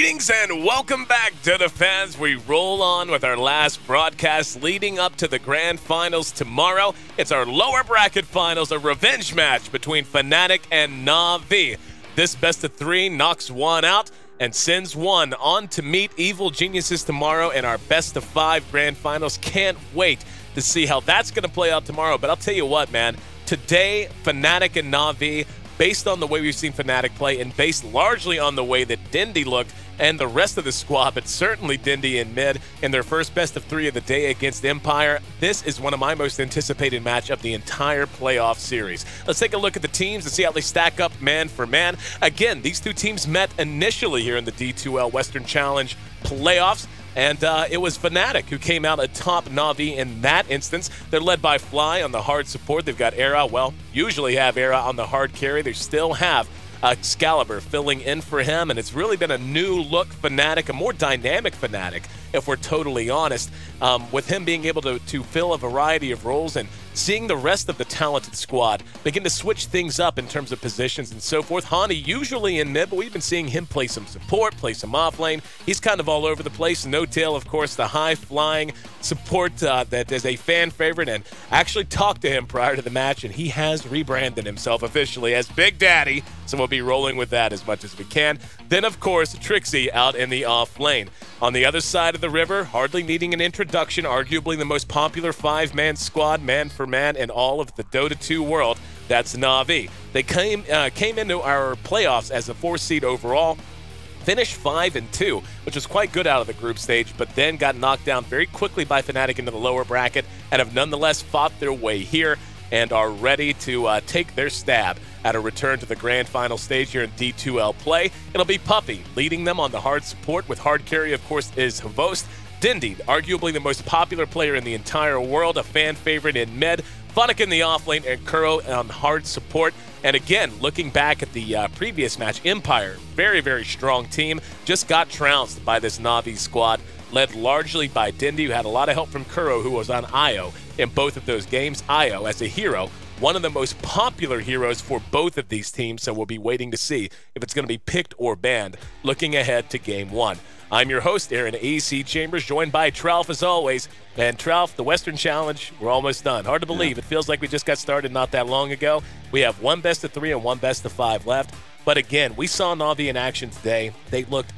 Greetings and welcome back to the fans. We roll on with our last broadcast leading up to the grand finals tomorrow. It's our lower bracket finals, a revenge match between Fnatic and Na'Vi. This best of three knocks one out and sends one on to meet Evil Geniuses tomorrow in our best of five grand finals. Can't wait to see how that's going to play out tomorrow. But I'll tell you what, man, today Fnatic and Na'Vi, based on the way we've seen Fnatic play and based largely on the way that Dindy looked and the rest of the squad, but certainly Dindy in mid in their first best of three of the day against Empire, this is one of my most anticipated match of the entire playoff series. Let's take a look at the teams and see how they stack up man for man. Again, these two teams met initially here in the D2L Western Challenge playoffs. And it was Fnatic who came out atop Na'Vi in that instance. They're led by Fly on the hard support. They've got Era, well, usually have Era on the hard carry. They still have Excalibur filling in for him, and it's really been a new look Fnatic, a more dynamic Fnatic, if we're totally honest, with him being able to fill a variety of roles and seeing the rest of the talented squad begin to switch things up in terms of positions and so forth. Hani usually in mid, but we've been seeing him play some support, play some offlane. He's kind of all over the place. No Tail, of course, the high-flying support that is a fan favorite, and actually talked to him prior to the match, and he has rebranded himself officially as Big Daddy, so we'll be rolling with that as much as we can. Then, of course, Trixie out in the off lane. On the other side of the river, hardly needing an introduction, arguably the most popular five-man squad, man for man, in all of the Dota 2 world, that's Na'Vi. They came into our playoffs as a 4 seed overall, finished 5-2, which was quite good out of the group stage, but then got knocked down very quickly by Fnatic into the lower bracket and have nonetheless fought their way here and are ready to take their stab at a return to the grand final stage here in D2L play. It'll be Puppy leading them on the hard support, with hard carry, of course, is Hvost. Dindy, arguably the most popular player in the entire world, a fan favorite in mid. Fnatic in the offlane, and Kuro on hard support. And again, looking back at the previous match, Empire, very, very strong team, just got trounced by this Na'Vi squad, led largely by Dindy, who had a lot of help from Kuro, who was on Io in both of those games. Io, as a hero, one of the most popular heroes for both of these teams, so we'll be waiting to see if it's going to be picked or banned looking ahead to Game 1. I'm your host, Aaron AC Chambers, joined by Tralf as always. And Tralf, the Western Challenge, we're almost done. Hard to believe. It feels like we just got started not that long ago. We have one best of 3 and one best of 5 left. But again, we saw Na'Vi in action today. They looked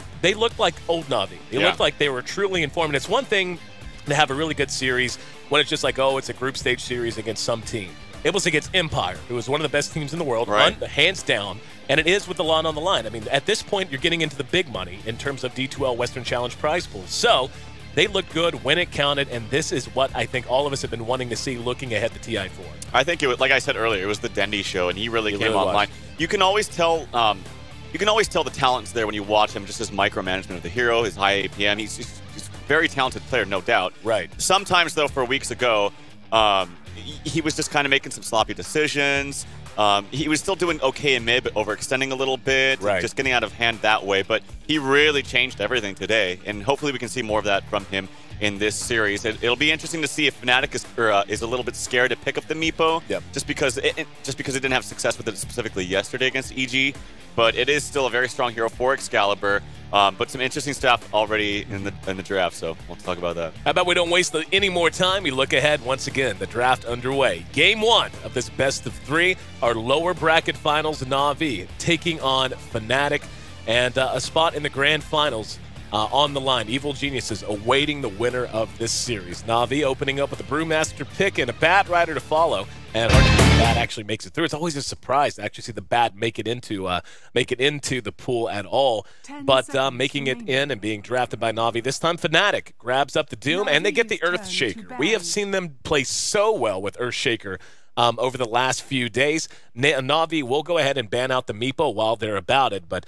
like old Na'Vi. They looked like they were truly informed. It's one thing to have a really good series when it's just like, oh, it's a group stage series against some team. It was against Empire, who was one of the best teams in the world, hands down, and it is with the lot on the line. I mean, at this point, you're getting into the big money in terms of D2L Western Challenge prize pools. So they looked good when it counted, and this is what I think all of us have been wanting to see looking ahead to TI4. I think it was, like I said earlier, it was the Dendy show, and he really came online. You can always tell. You can always tell the talent's there when you watch him. Just his micromanagement of the hero, his high APM. He's a very talented player, no doubt. Right. Sometimes, though, for weeks ago, he was just kind of making some sloppy decisions. He was still doing okay in mid, but overextending a little bit, just getting out of hand that way. But he really changed everything today, and hopefully we can see more of that from him in this series. It'll be interesting to see if Fnatic is a little bit scared to pick up the Meepo, just because it didn't have success with it specifically yesterday against EG. But it is still a very strong hero for Excalibur. But some interesting stuff already in the draft, so we'll talk about that. How about we don't waste any more time? We look ahead once again. The draft underway. Game 1 of this best of 3. Our lower bracket finals, Na'Vi taking on Fnatic, and a spot in the grand finals on the line. Evil Geniuses awaiting the winner of this series. Na'Vi opening up with a Brewmaster pick and a Bat Rider to follow. And hard to believe the Bat actually makes it through. It's always a surprise to actually see the Bat make it into the pool at all. But making it in and being drafted by Na'Vi this time, Fnatic grabs up the Doom, and they get the Earthshaker. We have seen them play so well with Earthshaker over the last few days. Na'Vi will go ahead and ban out the Meepo while they're about it, but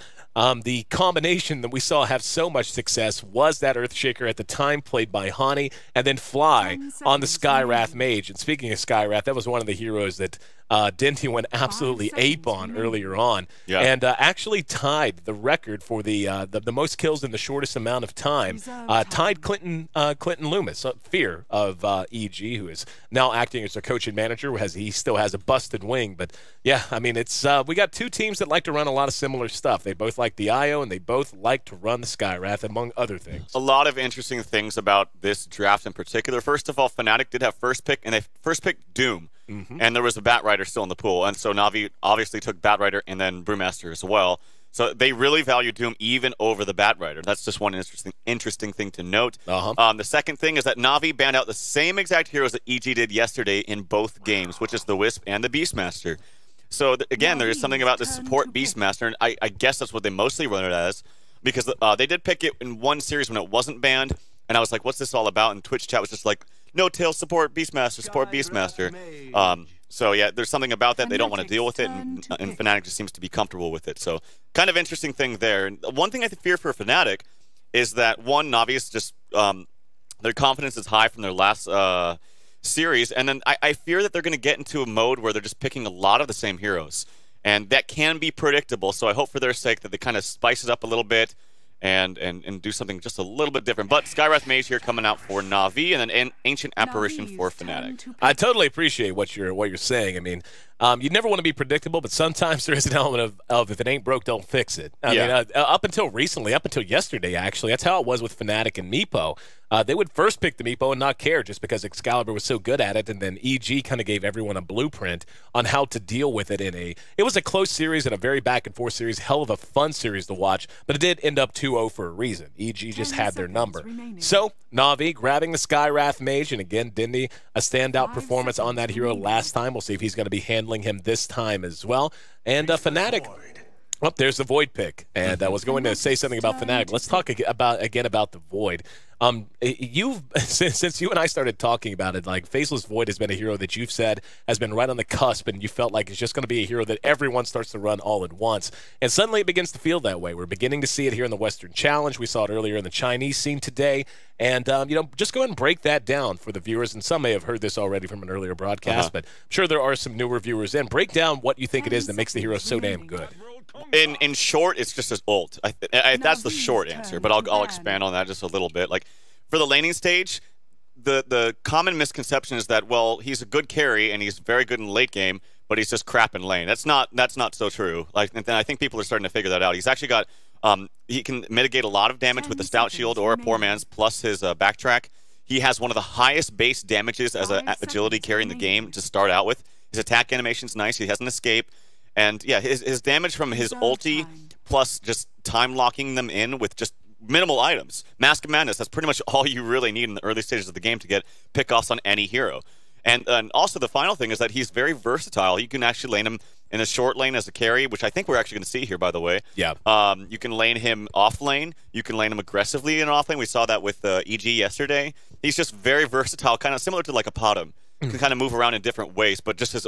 the combination that we saw have so much success was that Earthshaker at the time played by Hani, and then Fly on the Skywrath Mage. And speaking of Skywrath, that was one of the heroes that Dinty went absolutely ape on earlier on, and actually tied the record for the most kills in the shortest amount of time. Tied Clinton Loomis, Fear of EG, who is now acting as their coach and manager, has he still has a busted wing. But yeah, I mean, it's we got two teams that like to run a lot of similar stuff. They both like the IO, and they both like to run the Skywrath, among other things. A lot of interesting things about this draft in particular. First of all, Fnatic did have first pick, and they first picked Doom. And there was a Batrider still in the pool. And so Na'Vi obviously took Batrider and then Brewmaster as well. So they really value Doom even over the Batrider. That's just one interesting thing to note. The second thing is that Na'Vi banned out the same exact heroes that EG did yesterday in both games, which is the Wisp and the Beastmaster. So again, there is something about the support Beastmaster, and I guess that's what they mostly run it as, because they did pick it in one series when it wasn't banned, and I was like, what's this all about? And Twitch chat was just like, no tail, support Beastmaster, support Beastmaster. So yeah, there's something about that they don't want to deal with it, and Fnatic just seems to be comfortable with it. So kind of interesting thing there. And one thing I fear for Fnatic is that, one, Na'Vi is just their confidence is high from their last series, and then I fear that they're going to get into a mode where they're just picking a lot of the same heroes, and that can be predictable. So I hope for their sake that they kind of spice it up a little bit and do something just a little bit different. But Skywrath Mage here coming out for Na'Vi, and then Ancient Apparition for Fnatic. I totally appreciate what you're saying. I mean, you never want to be predictable, but sometimes there is an element of if it ain't broke, don't fix it. I mean, up until recently, up until yesterday, actually, that's how it was with Fnatic and Meepo. They would first pick the Meepo and not care just because Excalibur was so good at it, and then EG kind of gave everyone a blueprint on how to deal with it it was a close series and a very back-and-forth series, hell of a fun series to watch, but it did end up 2-0 for a reason. EG just had their number. So, Na'Vi grabbing the Skywrath Mage, and again, Dindy, a standout performance on that hero last time. We'll see if he's going to be handling him this time as well. And Fnatic... Oh, there's the Void pick, and I was going to say something about Fnatic. Let's talk again about the Void. Since you and I started talking about it, like, Faceless Void has been a hero that you've said has been right on the cusp, and you felt like it's just going to be a hero that everyone starts to run all at once. And suddenly it begins to feel that way. We're beginning to see it here in the Western Challenge. We saw it earlier in the Chinese scene today. And, just go ahead and break that down for the viewers. And some may have heard this already from an earlier broadcast, but I'm sure there are some newer viewers in. Break down what you think it is that makes the hero so damn good. In short, it's just his ult. That's the short answer, but I'll expand on that just a little bit. Like, for the laning stage, the common misconception is that, well, he's a good carry and he's very good in late game, but he's just crap in lane. That's not so true. Like, and I think people are starting to figure that out. He's actually got he can mitigate a lot of damage with the Stout Shield or a Poor Man's plus his backtrack. He has one of the highest base damages as an agility carry in the game to start out with. His attack animation's nice. He has an escape. And yeah, his damage from his ulti plus just time locking them in with just minimal items. Mask of Madness, that's pretty much all you really need in the early stages of the game to get pickoffs on any hero. And also the final thing is that he's very versatile. You can actually lane him in a short lane as a carry, which I think we're actually going to see here, by the way. Yeah. You can lane him off lane. You can lane him aggressively in off lane. We saw that with EG yesterday. He's just very versatile, kind of similar to like a Potom. Can kind of move around in different ways, but just his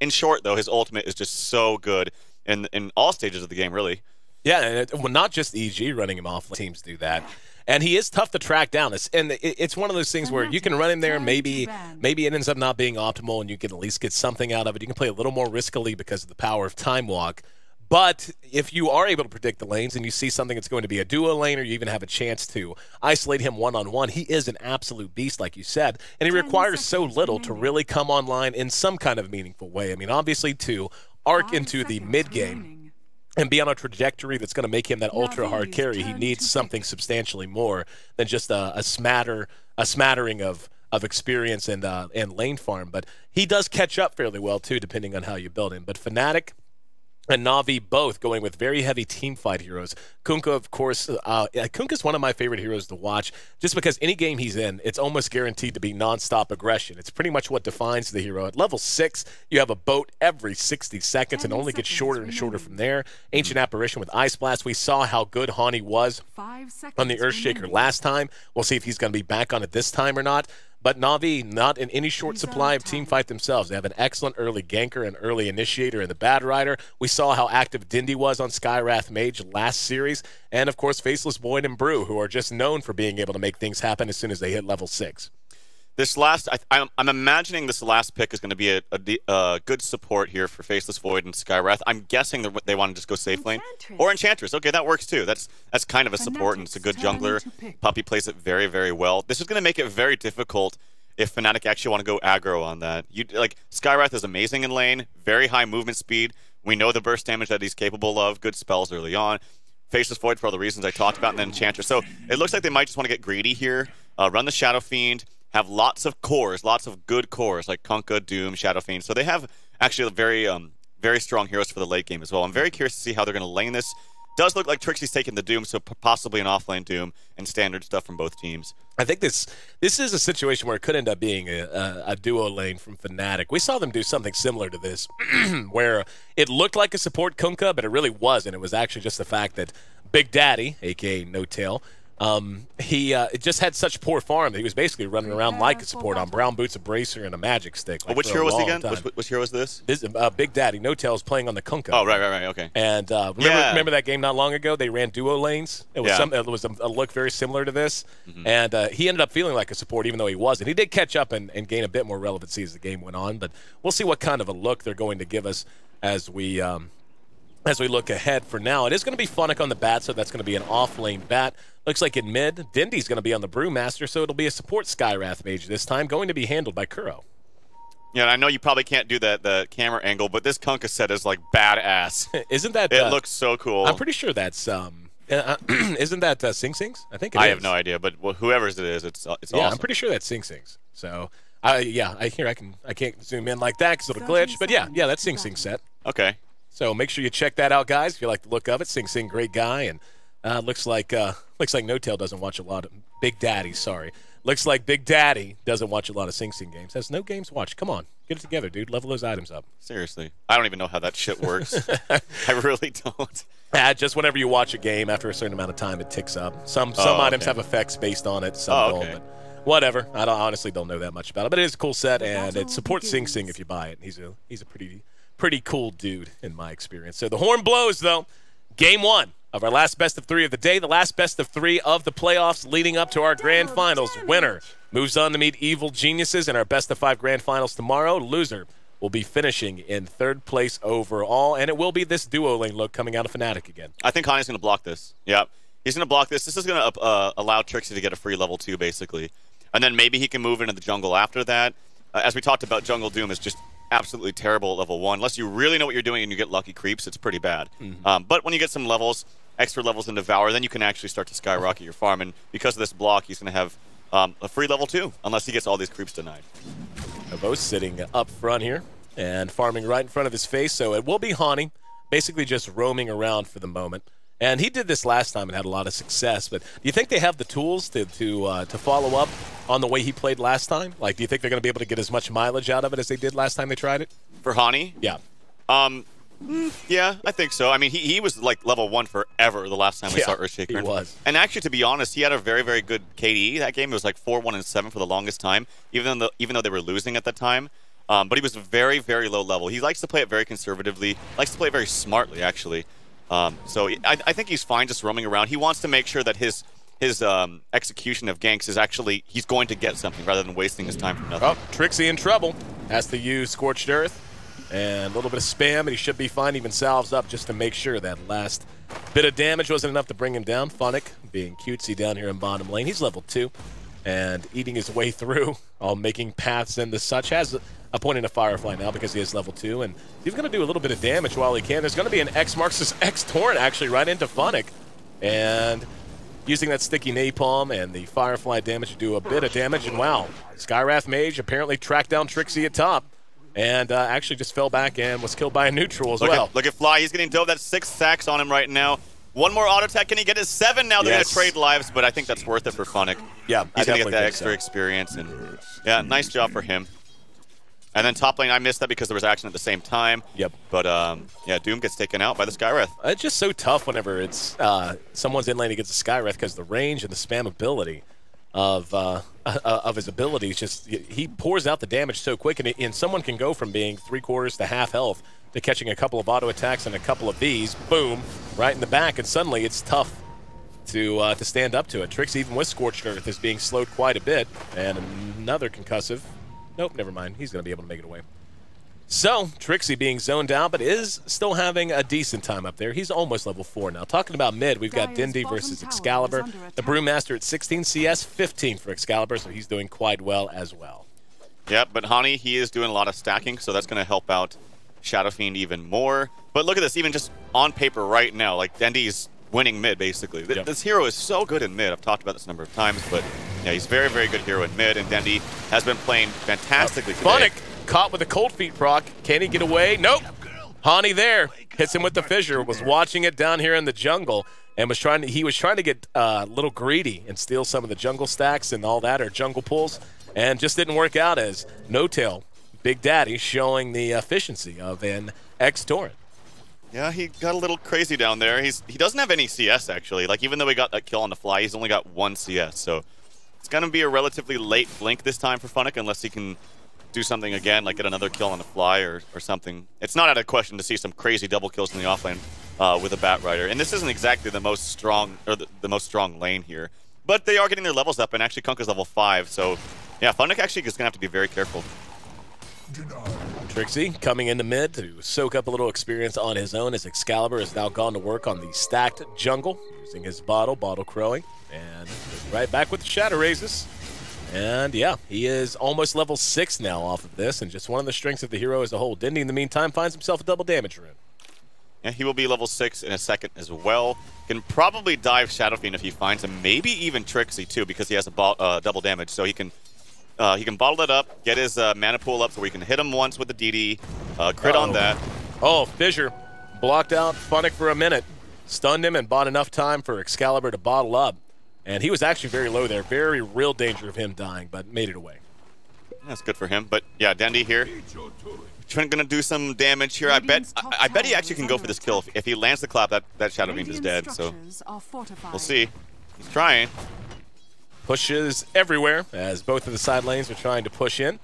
in short, though, his ultimate is just so good in all stages of the game, really. Yeah, and well, not just EG running him off. Teams do that. And he is tough to track down. It's one of those things where you can run him there, and maybe it ends up not being optimal, and you can at least get something out of it. You can play a little more riskily because of the power of Time Walk. But if you are able to predict the lanes and you see something that's going to be a duo lane, or you even have a chance to isolate him one-on-one, he is an absolute beast, like you said. And he requires so little to really come online in some kind of meaningful way. I mean, obviously, to arc into the mid-game and be on a trajectory that's going to make him that ultra-hard carry, he needs something substantially more than just a smattering of experience and lane farm. But he does catch up fairly well, too, depending on how you build him. But Fnatic and Na'Vi both going with very heavy team fight heroes. Kunkka, of course, Kunkka's one of my favorite heroes to watch, just because any game he's in, it's almost guaranteed to be nonstop aggression. It's pretty much what defines the hero. At level 6, you have a boat every 60 seconds and only gets shorter and shorter from there. Ancient Apparition with Ice Blast. We saw how good Hani was on the Earthshaker last time. We'll see if he's going to be back on it this time or not. But Na'Vi, not in any short supply of teamfight themselves. They have an excellent early ganker and early initiator in the Batrider. We saw how active Dindy was on Skywrath Mage last series. And, of course, Faceless Void and Brew, who are just known for being able to make things happen as soon as they hit level 6. This last, I'm imagining this last pick is going to be a good support here for Faceless Void and Skywrath. I'm guessing they want to just go safe lane. Or Enchantress. Okay, that works too. That's kind of a support, and it's a good jungler. Puppy plays it very, very well. This is going to make it very difficult if Fnatic actually want to go aggro on that. Like Skywrath is amazing in lane, very high movement speed. We know the burst damage that he's capable of, good spells early on. Faceless Void for all the reasons I talked about, and then Enchanter. So it looks like they might just want to get greedy here, run the Shadow Fiend, have lots of cores, lots of good cores like Kunkka, Doom, Shadow Fiend. So they have actually a very strong heroes for the late game as well. I'm very curious to see how they're going to lane this. Does look like Trixie's taking the Doom, so possibly an offlane Doom and standard stuff from both teams. I think this is a situation where it could end up being a duo lane from Fnatic. We saw them do something similar to this, where it looked like a support Kunkka, but it really wasn't. It was actually just the fact that Big Daddy, a.k.a. No Tail, he just had such poor farm that he was basically running around like a support on brown boots, a bracer, and a magic stick. Like, which hero was he again? Which hero was this? Big Daddy. No Tail's playing on the Kunkka. Oh, right, okay. And remember that game not long ago? They ran duo lanes. It was it was a look very similar to this. And he ended up feeling like a support, even though he wasn't. He did catch up and gain a bit more relevancy as the game went on. But we'll see what kind of a look they're going to give us as we look ahead. For now, it is going to be Funnick on the bat, so that's going to be an off-lane bat. Looks like in mid, Dindy's going to be on the Brewmaster, so it'll be a support Skywrath mage this time, going to be handled by Kuro. Yeah, and I know you probably can't do the camera angle, but this Kunkka set is like badass. Isn't that? It looks so cool. I'm pretty sure that's isn't that Sing Sing's? I think it is. I have no idea, but whoever's it is, it's awesome. Yeah, I'm pretty sure that's Sing Sing's. So I can't zoom in like that because it'll glitch, but yeah, that's Sing Sing set. Okay. So make sure you check that out, guys, if you like the look of it. Sing Sing, great guy, and looks like No Tail doesn't watch a lot of Big Daddy. Sorry, looks like Big Daddy doesn't watch a lot of Sing Sing games. Has no games watched. Come on, get it together, dude. Level those items up. Seriously, I don't even know how that shit works. I really don't. Just whenever you watch a game, after a certain amount of time, it ticks up. Some items have effects based on it. Some don't. But whatever. I honestly don't know that much about it, but it is a cool set, and it supports Sing Sing if you buy it. He's a pretty cool dude in my experience. So the horn blows, though. Game 1 of our last best of 3 of the day, the last best of 3 of the playoffs leading up to our grand finals. Winner moves on to meet Evil Geniuses in our best of 5 grand finals tomorrow. Loser will be finishing in 3rd place overall, and it will be this duo lane look coming out of Fnatic again. I think Hani's going to block this. Yeah, he's going to block this. This is going to allow Trixie to get a free level 2, basically. And then maybe he can move into the jungle after that. As we talked about, Jungle Doom is just absolutely terrible at level 1. Unless you really know what you're doing and you get lucky creeps, it's pretty bad. But when you get some levels, extra levels in Devour, then you can actually start to skyrocket your farm. And because of this block, he's going to have a free level 2, unless he gets all these creeps denied. Both sitting up front here and farming right in front of his face, so it will be Hani, basically just roaming around for the moment. And he did this last time and had a lot of success, but do you think they have the tools to follow up on the way he played last time? Like, do you think they're going to be able to get as much mileage out of it as they did last time they tried it? For Hani? Yeah. Yeah, I think so. I mean, he was like level 1 forever the last time we saw Earthshaker. He was. And actually, to be honest, he had a very, very good KDE. That game, it was like 4-1 and 7 for the longest time, even though they were losing at that time. But he was very, very low level. He likes to play it very conservatively, likes to play it very smartly, actually. So I think he's fine just roaming around. He wants to make sure that his execution of ganks is actually, he's going to get something rather than wasting his time for nothing. Oh, Trixie in trouble. Has to use Scorched Earth and a little bit of spam, and he should be fine. Even salves up just to make sure that last bit of damage wasn't enough to bring him down. Funnick being cutesy down here in bottom lane. He's level 2 and eating his way through, all making paths and the such. Has a point in a Firefly now because he is level 2, and he's going to do a little bit of damage while he can. There's going to be an X marks his X Torrent actually right into Funnick, and using that sticky napalm and the Firefly damage to do a bit of damage. And wow, Skywrath Mage apparently tracked down Trixie at top, and actually just fell back and was killed by a neutral as well. Look at Fly, he's getting dove. That's 6 sacks on him right now. One more auto attack, can he get his 7 now? They're going to trade lives, but I think that's worth it for Funnick. Yeah, he's going to get that extra experience, and yeah, nice job for him. And then top lane, I missed that because there was action at the same time. Yep. But yeah, Doom gets taken out by the Skywrath. It's just so tough whenever it's someone's in lane against the Skywrath because the range and the spam ability of his abilities, just he pours out the damage so quick, and someone can go from being 3/4 to half health to catching a couple of auto attacks and a couple of these, boom, right in the back, and suddenly it's tough to stand up to it. Trix, even with Scorched Earth, is being slowed quite a bit, and another concussive. Nope, never mind. He's going to be able to make it away. So, Trixie being zoned out, but is still having a decent time up there. He's almost level 4 now. Talking about mid, we've got Dindy versus Excalibur. The Brewmaster at 16 CS, 15 for Excalibur, so he's doing quite well as well. Yeah, but Hani, he is doing a lot of stacking, so that's going to help out Shadow Fiend even more. But look at this, even just on paper right now, like Dendy's winning mid, basically. Yep. This hero is so good in mid. I've talked about this a number of times, but yeah, he's very, very good hero in mid, and Dendy has been playing fantastically today. Fnatic caught with a cold feet proc. Can he get away? Nope. Hani there hits him with the fissure. Was watching it down here in the jungle and was trying to get a little greedy and steal some of the jungle stacks and all that, or jungle pulls, and just didn't work out as No Tail, Big Daddy, showing the efficiency of an X-Torrent. Yeah, he got a little crazy down there. He doesn't have any CS, actually. Like, even though he got that kill on the fly, he's only got 1 CS. So it's going to be a relatively late blink this time for Fnatic, unless he can do something again, like get another kill on the fly or something. It's not out of question to see some crazy double kills in the offlane with a Bat Rider. And this isn't exactly the most strong, or the most strong lane here. But they are getting their levels up, and actually Kunkka's level 5. So, yeah, Fnatic actually is going to have to be very careful. Trixie coming into mid to soak up a little experience on his own, as Excalibur has now gone to work on the stacked jungle, using his bottle crowing, and right back with the Shadow Raises. And yeah, he is almost level 6 now off of this, and just one of the strengths of the hero as a whole. Dindy, in the meantime, finds himself a double damage rune. Yeah, he will be level 6 in a second as well. Can probably dive Shadow Fiend if he finds him, maybe even Trixie too, because he has a double damage, so he can bottle it up, get his mana pool up so we can hit him once with the DD, crit on that. Oh, Fissure blocked out Fnatic for a minute, stunned him, and bought enough time for Excalibur to bottle up. And he was actually very low there, very real danger of him dying, but made it away. That's good for him. But yeah, Dendy here, going to do some damage here. I bet he actually can go for this kill. If he lands the clap, that Shadow Fiend is dead. So we'll see. He's trying. Pushes everywhere, as both of the side lanes are trying to push in,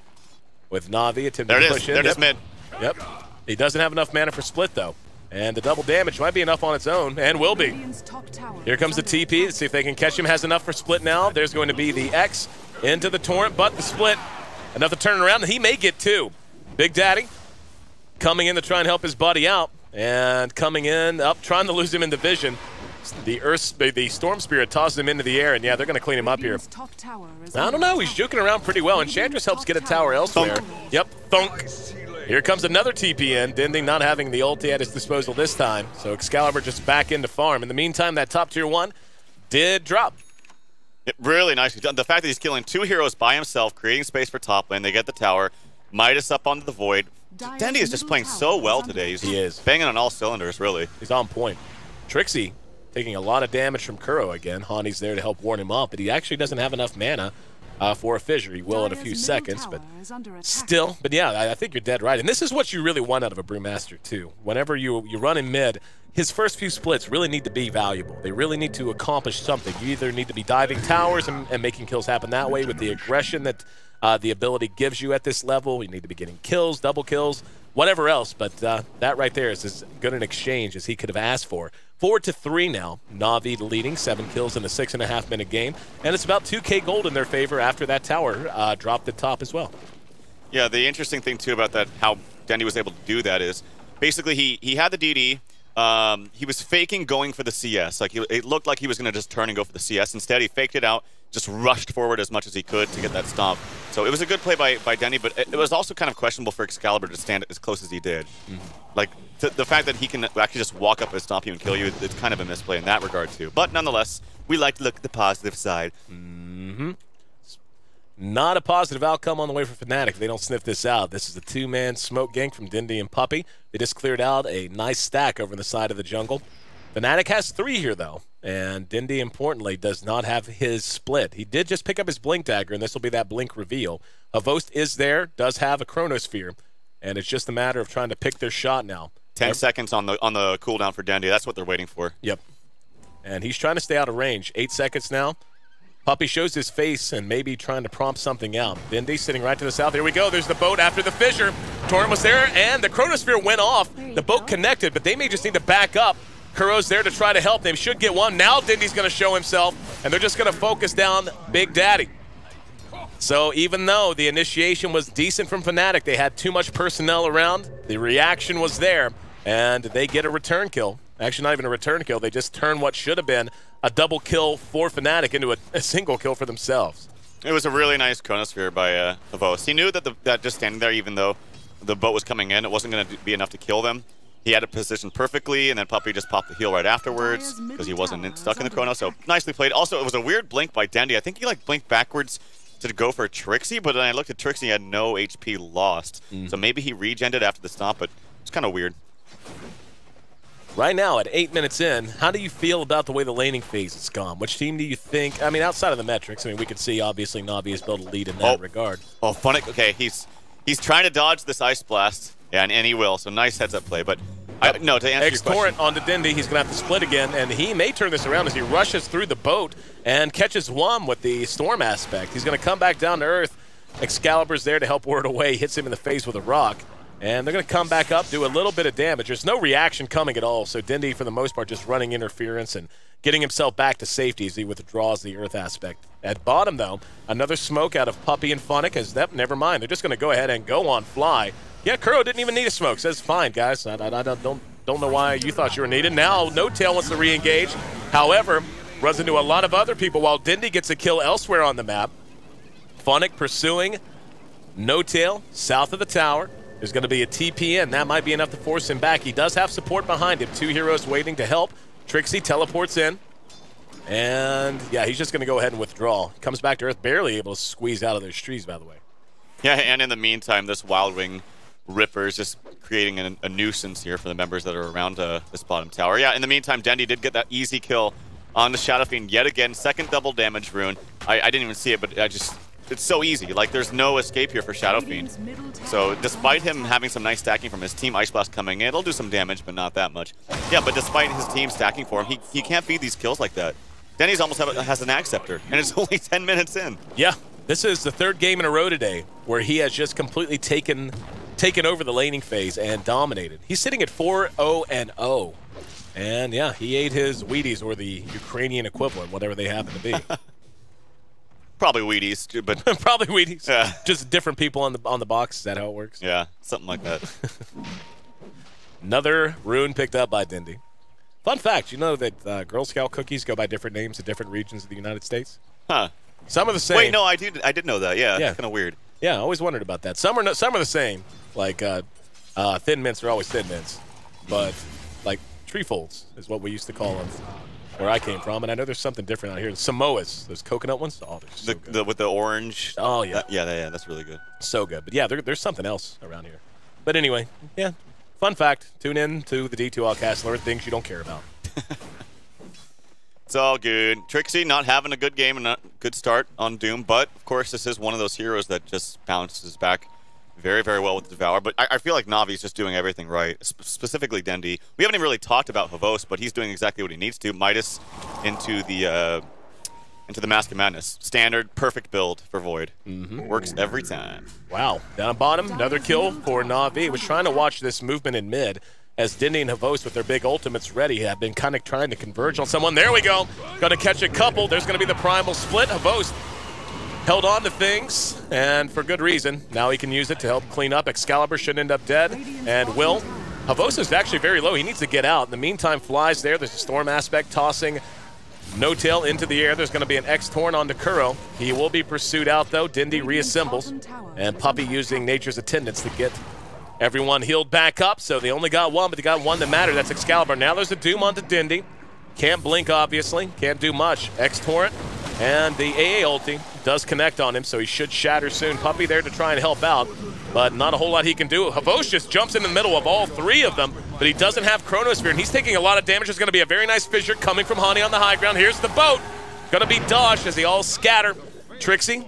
with Na'Vi attempting to push in. There it is, mid. Yep. He doesn't have enough mana for split, though. And the double damage might be enough on its own, and will be. Here comes the TP. Let's see if they can catch him. Has enough for split now. There's going to be the X into the torrent, but the split, enough to turn around, and he may get 2. Big Daddy coming in to try and help his buddy out, and coming in, up, trying to lose him in the vision. The Storm Spirit tosses him into the air, and yeah, they're going to clean him up here. I don't know. He's juking around pretty well, and Chandris helps get a tower elsewhere. Thunk. Yep, thunk. Here comes another TP in. Dindy not having the ulti at his disposal this time, so Excalibur just back into farm. In the meantime, that top tier 1 did drop. Really nicely done. The fact that he's killing 2 heroes by himself, creating space for top lane, they get the tower. Midas up onto the Void. Dendy is just playing so well today. He is. Banging on all cylinders, really. He's on point. Trixie taking a lot of damage from Kuro again. Hani's there to help warn him off, but he actually doesn't have enough mana for a fissure. He will in a few seconds, but still. But yeah, I think you're dead right. And this is what you really want out of a Brewmaster too. Whenever you run in mid, his first few splits really need to be valuable. They really need to accomplish something. You either need to be diving towers and making kills happen that way with the aggression that the ability gives you at this level. You need to be getting kills, double kills, whatever else. But that right there is as good an exchange as he could have asked for. 4-3 now. Na'Vi leading, 7 kills in a 6.5-minute game. And it's about 2K gold in their favor after that tower dropped at top as well. Yeah, the interesting thing, too, about that, how Dendy was able to do that is, basically, he had the DD. He was faking going for the CS. Like, it looked like he was going to just turn and go for the CS. Instead, he faked it out, just rushed forward as much as he could to get that stomp. So it was a good play by Dendy, but it was also kind of questionable for Excalibur to stand as close as he did. Like, the fact that he can actually just walk up and stomp you and kill you, it's kind of a misplay in that regard, too. But nonetheless, we like to look at the positive side. Not a positive outcome on the way for Fnatic if they don't sniff this out. This is a 2-man smoke gank from Dindy and Puppey. They just cleared out a nice stack over the side of the jungle. Fnatic has 3 here, though, and Dindy, importantly, does not have his split. He did just pick up his Blink Dagger, and this will be that Blink reveal. Havost is there, does have a Chronosphere, and it's just a matter of trying to pick their shot now. 10 seconds on the cooldown for Dendy. That's what they're waiting for. Yep. And he's trying to stay out of range. 8 seconds now. Puppey shows his face and maybe trying to prompt something out. Dindy sitting right to the south. Here we go. There's the boat after the fissure. Torrent was there, and the Chronosphere went off. The boat connected, but they may just need to back up. Kuro's there to try to help. They should get one. Now Dindy's going to show himself, and they're just going to focus down Big Daddy. So even though the initiation was decent from Fnatic, they had too much personnel around, the reaction was there, and they get a return kill. Actually, not even a return kill. They just turn what should have been a double kill for Fnatic into a single kill for themselves. It was a really nice Chronosphere by Havos. He knew that that just standing there, even though the boat was coming in, it wasn't going to be enough to kill them. He had it positioned perfectly, and then Puppey just popped the heal right afterwards because he wasn't stuck in the Chrono. So nicely played. Also, it was a weird blink by Dendy. I think he blinked backwards to go for Trixie, but then I looked at Trixie, he had no HP lost. So maybe he regened after the stomp, but it's kind of weird. Right now, at 8 minutes in, how do you feel about the way the laning phase has gone? Which team do you think, I mean, outside of the metrics, I mean, we could see, obviously, Na'Vi has built a lead in that regard. Oh, Fnatic, okay, he's trying to dodge this Ice Blast, and he will, so nice heads-up play, but no, to answer your question. Torrent onto Dindy, he's going to have to split again, and he may turn this around as he rushes through the boat and catches Wum with the Storm aspect. He's going to come back down to Earth. Excalibur's there to help ward away, hits him in the face with a rock. And they're going to come back up, do a little bit of damage. There's no reaction coming at all, so Dindy, for the most part, just running interference and getting himself back to safety as he withdraws the Earth aspect. At bottom, though, another smoke out of Puppey and Funnick. As that, never mind, they're just going to go ahead and go on fly. Yeah, Kuro didn't even need a smoke. Says, fine, guys. I don't know why you thought you were needed. Now, No Tail wants to re-engage. However, runs into a lot of other people while Dindy gets a kill elsewhere on the map. Funnick pursuing No Tail south of the tower. There's going to be a TP in. That might be enough to force him back. He does have support behind him. 2 heroes waiting to help. Trixie teleports in. And, yeah, he's just going to go ahead and withdraw. Comes back to Earth, barely able to squeeze out of those trees, by the way. Yeah, and in the meantime, this Wild Wing Ripper is just creating a nuisance here for the members that are around this bottom tower. Yeah, in the meantime, Dendy did get that easy kill on the Shadow Fiend yet again. Second double damage rune. I didn't even see it, but it's so easy. Like, there's no escape here for Shadow Fiend. So despite him having some nice stacking from his team, Ice Blast coming in, it'll do some damage, but not that much. Yeah, but despite his team stacking for him, he can't feed these kills like that. Denny's almost has an Axe Scepter, and it's only 10 minutes in. Yeah, this is the 3rd game in a row today where he has just completely taken over the laning phase and dominated. He's sitting at 4-0-0. And, yeah, he ate his Wheaties, or the Ukrainian equivalent, whatever they happen to be. Probably Wheaties, but probably Wheaties. Yeah. Just different people on the box. Is that how it works? Yeah, something like that. Another rune picked up by Dindy. Fun fact: you know that Girl Scout cookies go by different names in different regions of the United States? Huh? Some are the same. Wait, no, I did know that. Yeah, it's kind of weird. Yeah, I always wondered about that. Some are the same. Like Thin Mints are always Thin Mints, but like Treefolds is what we used to call them where I came from, and I know there's something different out here. Samoas, those coconut ones, oh, they're so good. With the orange. Oh, yeah. Yeah, that's really good. So good. But, yeah, there's something else around here. But anyway, yeah, fun fact. Tune in to the D2L cast, learn things you don't care about. It's all good. Trixie not having a good game and not a good start on Doom, but, of course, this is one of those heroes that just bounces back very, very well with Devour. But I feel like Na'Vi's just doing everything right, specifically Dendy. We haven't even really talked about Havos, but he's doing exactly what he needs to. Midas into the Mask of Madness. Standard, perfect build for Void. Works every time. Wow. Down at bottom, another kill for Na'Vi. Was trying to watch this movement in mid as Dindy and Havos with their big ultimates ready have been kind of trying to converge on someone. There we go. Going to catch a couple. There's going to be the primal split. Havos held on to things, and for good reason. Now he can use it to help clean up. Excalibur should end up dead, and will. Havos is actually very low. He needs to get out. In the meantime, Fly's there. There's a storm aspect tossing No Tail into the air. There's going to be an X-Torn onto Kuro. He will be pursued out, though. Dindy reassembles, and Puppey using Nature's Attendants to get everyone healed back up. So they only got one, but they got one that mattered. That's Excalibur. Now there's a Doom onto Dindy. Can't blink, obviously. Can't do much. X-Torrent and the AA ulti does connect on him, so he should shatter soon. Puppey there to try and help out, but not a whole lot he can do. Havos just jumps in the middle of all 3 of them, but he doesn't have Chronosphere, and he's taking a lot of damage. There's going to be a very nice fissure coming from Hani on the high ground. Here's the boat. Going to be dodged as they all scatter. Trixie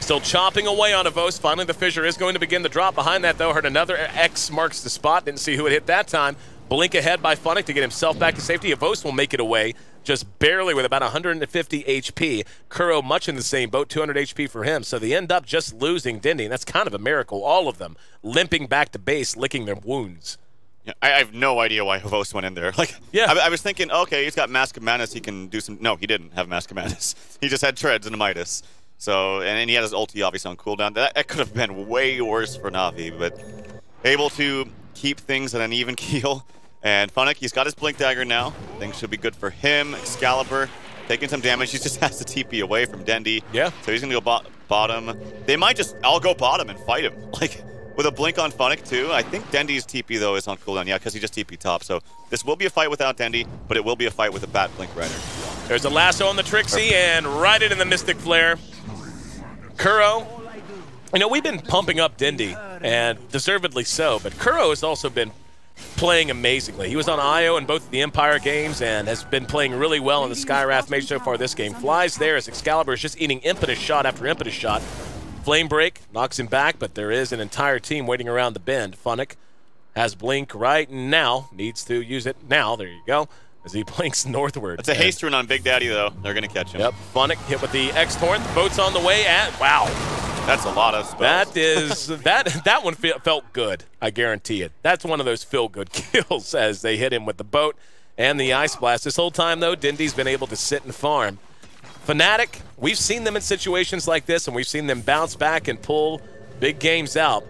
still chopping away on Havos. Finally, the fissure is going to begin to drop. Behind that, though, heard another X marks the spot. Didn't see who it hit that time. Blink ahead by Funnick to get himself back to safety. Havos will make it away, just barely with about 150 HP. Kuro much in the same boat, 200 HP for him. So they end up just losing Dindy, and that's kind of a miracle. All of them limping back to base, licking their wounds. Yeah, I have no idea why Havos went in there. Like, yeah. I was thinking, okay, he's got Mask of Madness, he can do some... No, he didn't have Mask of Madness. He just had Treads and a Midas. So, and he had his ulti obviously on cooldown. That could have been way worse for Na'Vi, but able to keep things at an even keel. And Fnatic, he's got his Blink Dagger now. Things should be good for him. Excalibur taking some damage. He just has to TP away from Dendi. Yeah. So he's going to go bottom. They might just all go bottom and fight him. Like, with a Blink on Fnatic too. I think Dendi's TP, though, is on cooldown. Yeah, because he just TP top. So this will be a fight without Dendi, but it will be a fight with a Bat Blink Rider. There's a lasso on the Trixie and right into the Mystic Flare. Kuro. You know, we've been pumping up Dendi, and deservedly so, but Kuro has also been playing amazingly. He was on IO in both the Empire games and has been playing really well in the Skywrath mage so far this game. Flies there as Excalibur is just eating impetus shot after impetus shot. Flame Break knocks him back, but there is an entire team waiting around the bend. Fnatic has Blink right now, needs to use it now. There you go, as he blinks northward. It's a haste rune on Big Daddy, though. They're going to catch him. Yep, Fnatic hit with the X-Torrent. The boat's on the way at, wow. That's a lot of spells. That is, that one felt good, I guarantee it. That's one of those feel-good kills as they hit him with the boat and the Ice Blast. This whole time, though, Dendi's been able to sit and farm. Fnatic, we've seen them in situations like this, and we've seen them bounce back and pull big games out.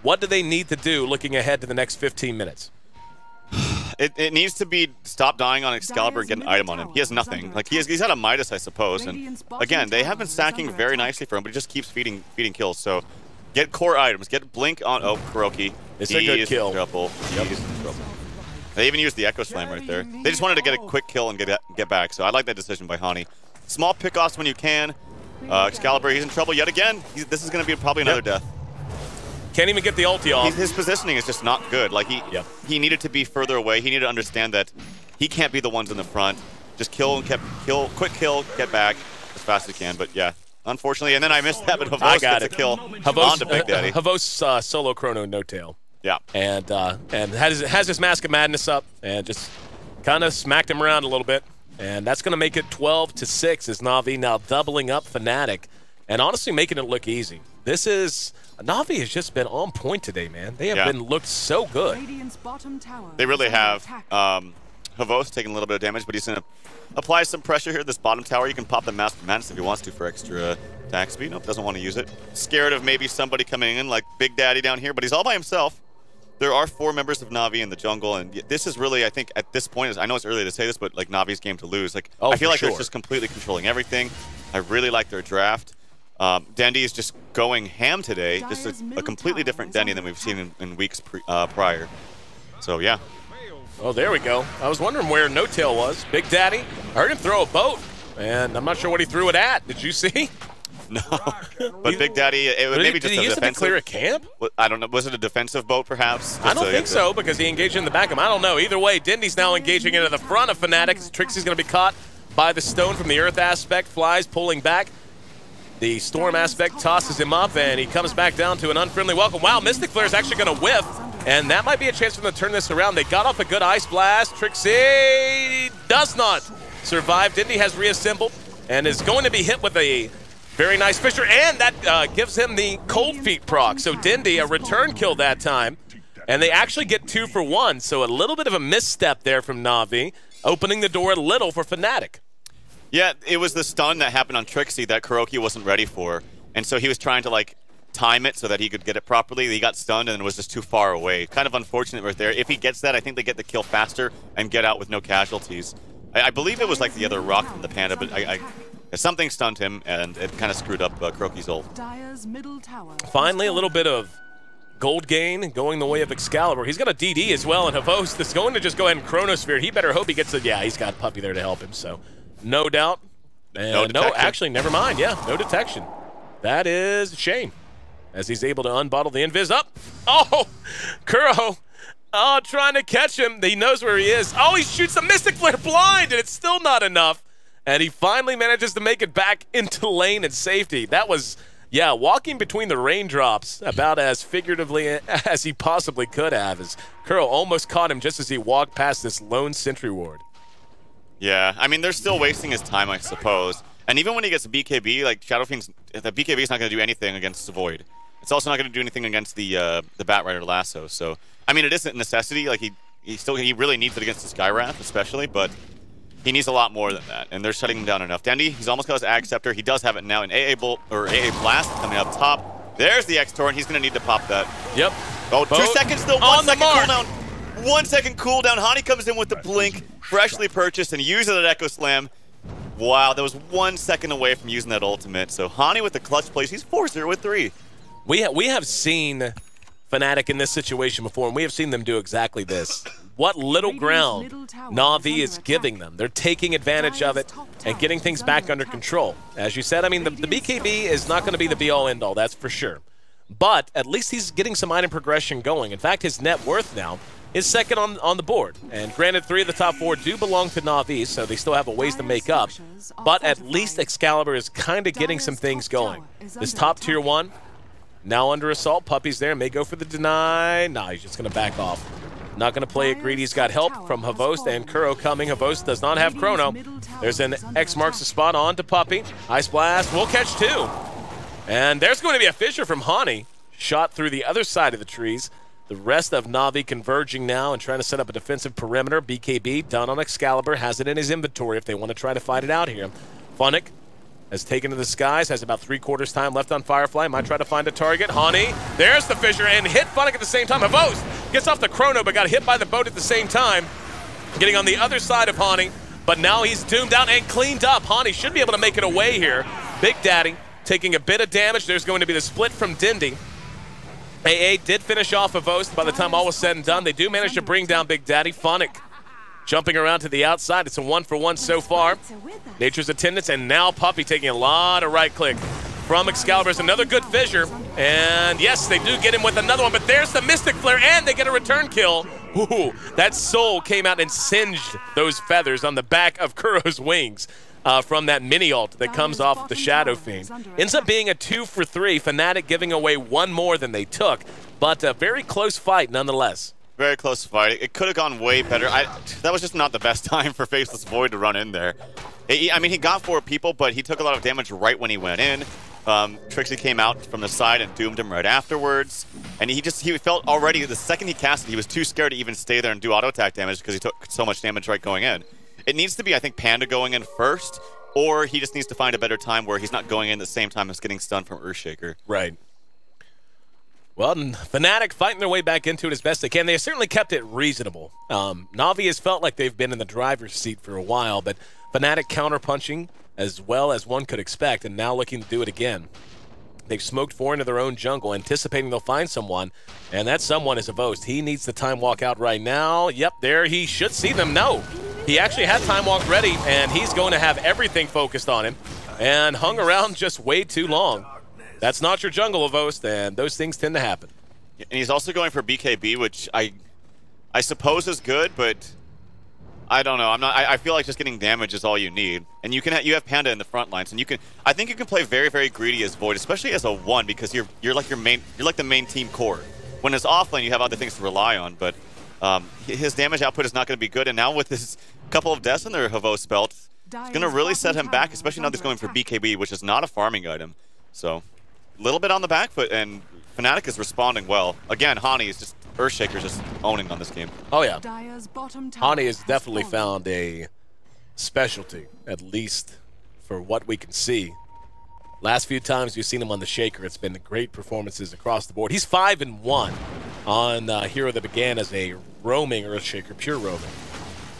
What do they need to do looking ahead to the next 15 minutes? It needs to be stop dying on Excalibur and get an item on him. He has nothing. Like he's had a Midas, I suppose. And again, they have been stacking very nicely for him, but he just keeps feeding kills. So get core items. Get Blink on. Oh, Kuroki. It's a good kill. Trouble. Yep. They even used the Echo Slam right there. They just wanted to get a quick kill and get back. So I like that decision by Hani. Small pickoffs when you can. Excalibur, he's in trouble yet again. This is going to be probably another death. Can't even get the ulti off. His positioning is just not good. Like he needed to be further away. He needed to understand that he can't be the ones in the front. Just quick kill, get back as fast as he can. But yeah, unfortunately, and then I missed that, but Havos gets a kill onto Big Daddy. Havos solo chrono no tail. Yeah. And has his Mask of Madness up and just kind of smacked him around a little bit. And that's going to make it 12-6 as Na'Vi now doubling up Fnatic and honestly making it look easy. Na'Vi has just been on point today, man. They have been looked so good. They really have. Havos taking a little bit of damage, but he's going to apply some pressure here. This bottom tower, you can pop the Mask of Madness if he wants to for extra attack speed. Nope, doesn't want to use it. Scared of maybe somebody coming in like Big Daddy down here, but he's all by himself. There are 4 members of Na'Vi in the jungle, and this is really, I think, at this point, I know it's early to say this, but like Na'Vi's game to lose. Like, I feel like they're just completely controlling everything. I really like their draft. Dendi is just going ham today, just a completely different Dendi than we've seen in weeks prior. So, yeah. Oh, there we go. I was wondering where No Tail was. Big Daddy, I heard him throw a boat, and I'm not sure what he threw it at. Did you see? No, but Big Daddy, it was maybe just a defensive. Did he use it to clear a camp? I don't know. Was it a defensive boat, perhaps? I don't think so, because he engaged in the back of him. I don't know. Either way, Dendi's now engaging into the front of Fnatic. Trixie's going to be caught by the stone from the Earth aspect. Flies pulling back. The Storm aspect tosses him up, and he comes back down to an unfriendly welcome. Wow, Mystic Flare is actually going to whiff, and that might be a chance for them to turn this around. They got off a good Ice Blast. Trixie does not survive. Dendi has reassembled and is going to be hit with a very nice Fisher, and that gives him the Cold Feet proc. So Dendi, a return kill that time, and they actually get 2 for 1. So a little bit of a misstep there from Na'Vi, opening the door a little for Fnatic. Yeah, it was the stun that happened on Trixie that Kuroki wasn't ready for, and so he was trying to like time it so that he could get it properly. He got stunned and it was just too far away. Kind of unfortunate right there. If he gets that, I think they get the kill faster and get out with no casualties. I believe it was like the other rock from the Panda, but something stunned him, and it kind of screwed up Kuroki's ult. Finally, a little bit of gold gain going the way of Excalibur. He's got a DD as well, and Havos is going to just go ahead and Chronosphere. He better hope he gets a... Yeah, he's got Puppey there to help him, so no doubt. And no, actually, never mind. Yeah, no detection. That is a shame, as he's able to unbottle the invis up. Oh, Kuro. Oh, trying to catch him. He knows where he is. Oh, he shoots a Mystic Flare blind, and it's still not enough. And he finally manages to make it back into lane and safety. That was, yeah, walking between the raindrops about as figuratively as he possibly could have, as Kuro almost caught him just as he walked past this lone sentry ward. Yeah, I mean, they're still wasting his time, I suppose. And even when he gets a BKB, like, the BKB is not going to do anything against the Void. It's also not going to do anything against the Bat Rider Lasso. So, I mean, it isn't a necessity. Like, he really needs it against the Skywrath, especially, but He needs a lot more than that, and they're shutting him down enough. Dendy, he's almost got his Ag Scepter. He does have it now in AA Blast coming up top. There's the X-Torrent. He's going to need to pop that. Yep. Oh, 2 seconds still. 1 second cooldown. 1 second cooldown. Hani comes in with the blink, freshly purchased, and uses it at Echo Slam. Wow, that was 1 second away from using that ultimate. So Hani with the clutch plays. He's 4-0 with 3. We have seen Fnatic in this situation before, and we have seen them do exactly this. What little ground Na'Vi is giving them. They're taking advantage of it and getting things back under control. As you said, I mean, the BKB is not going to be the be-all, end-all, that's for sure. But at least he's getting some item progression going. In fact, his net worth now is second on the board. And granted, 3 of the top 4 do belong to Na'Vi, so they still have a ways to make up. But at least Excalibur is kind of getting some things going. This top tier 1, now under assault. Puppy's there, may go for the deny. Nah, he's just going to back off. Not going to play it greedy. He's got help from Havost and Kuro coming. Havost does not have Chrono. There's an X marks the spot on to Puppy. Ice Blast will catch 2. And there's going to be a fissure from Hani. Shot through the other side of the trees. The rest of Na'Vi converging now and trying to set up a defensive perimeter. BKB done on Excalibur. Has it in his inventory if they want to try to fight it out here. Funnick has taken to the skies, has about 3/4 time left on Firefly. Might try to find a target. Hani, there's the fissure, and hit Funnick at the same time. Havost gets off the Chrono, but got hit by the boat at the same time. Getting on the other side of Hani, but now he's doomed out and cleaned up. Hani should be able to make it away here. Big Daddy taking a bit of damage. There's going to be the split from Dindy. AA did finish off Havost by the time all was said and done. They do manage to bring down Big Daddy. Funnick jumping around to the outside. It's a 1-for-1 so far. Nature's Attendance, and now Puppy taking a lot of right click from Excalibur. It's another good fissure. And yes, they do get him with another one, but there's the Mystic Flare, and they get a return kill. Ooh, that soul came out and singed those feathers on the back of Kuro's wings from that mini ult that comes off the Shadow Fiend. Ends up being a 2-for-3. Fnatic giving away 1 more than they took, but a very close fight nonetheless. Very close fight. It could have gone way better. That was just not the best time for Faceless Void to run in there. I mean, he got 4 people, but he took a lot of damage right when he went in. Trixie came out from the side and doomed him right afterwards. And he felt already, the second he casted, he was too scared to even stay there and do auto attack damage because he took so much damage right going in. It needs to be, I think, Panda going in first, or he just needs to find a better time where he's not going in the same time as getting stunned from Earthshaker. Right. Well, Fnatic fighting their way back into it as best they can. They certainly kept it reasonable. Na'Vi has felt like they've been in the driver's seat for a while, but Fnatic counterpunching as well as one could expect, and now looking to do it again. They've smoked 4 into their own jungle, anticipating they'll find someone, and that someone is Havost. He needs the time walk out right now. Yep, there he should see them. No, he actually had time walk ready, and he's going to have everything focused on him, and hung around just way too long. That's not your jungle, Havost, and those things tend to happen. And he's also going for BKB, which I suppose is good, but I don't know. I feel like just getting damage is all you need. And you have Panda in the front lines, and I think you can play very, very greedy as Void, especially as a 1, because you're like the main team core. When it's offlane, you have other things to rely on, but his damage output is not going to be good. And now with his couple of deaths in their Havost belt, it's going to really set him back, especially now that he's going for BKB, which is not a farming item. So a little bit on the back foot, and Fnatic is responding well. Again, Hani is just, Earthshaker's just owning on this game. Oh yeah. Hani has definitely found a specialty, at least for what we can see. Last few times you've seen him on the Shaker, it's been great performances across the board. He's 5-1 on Hero that began as a roaming Earthshaker, pure roaming.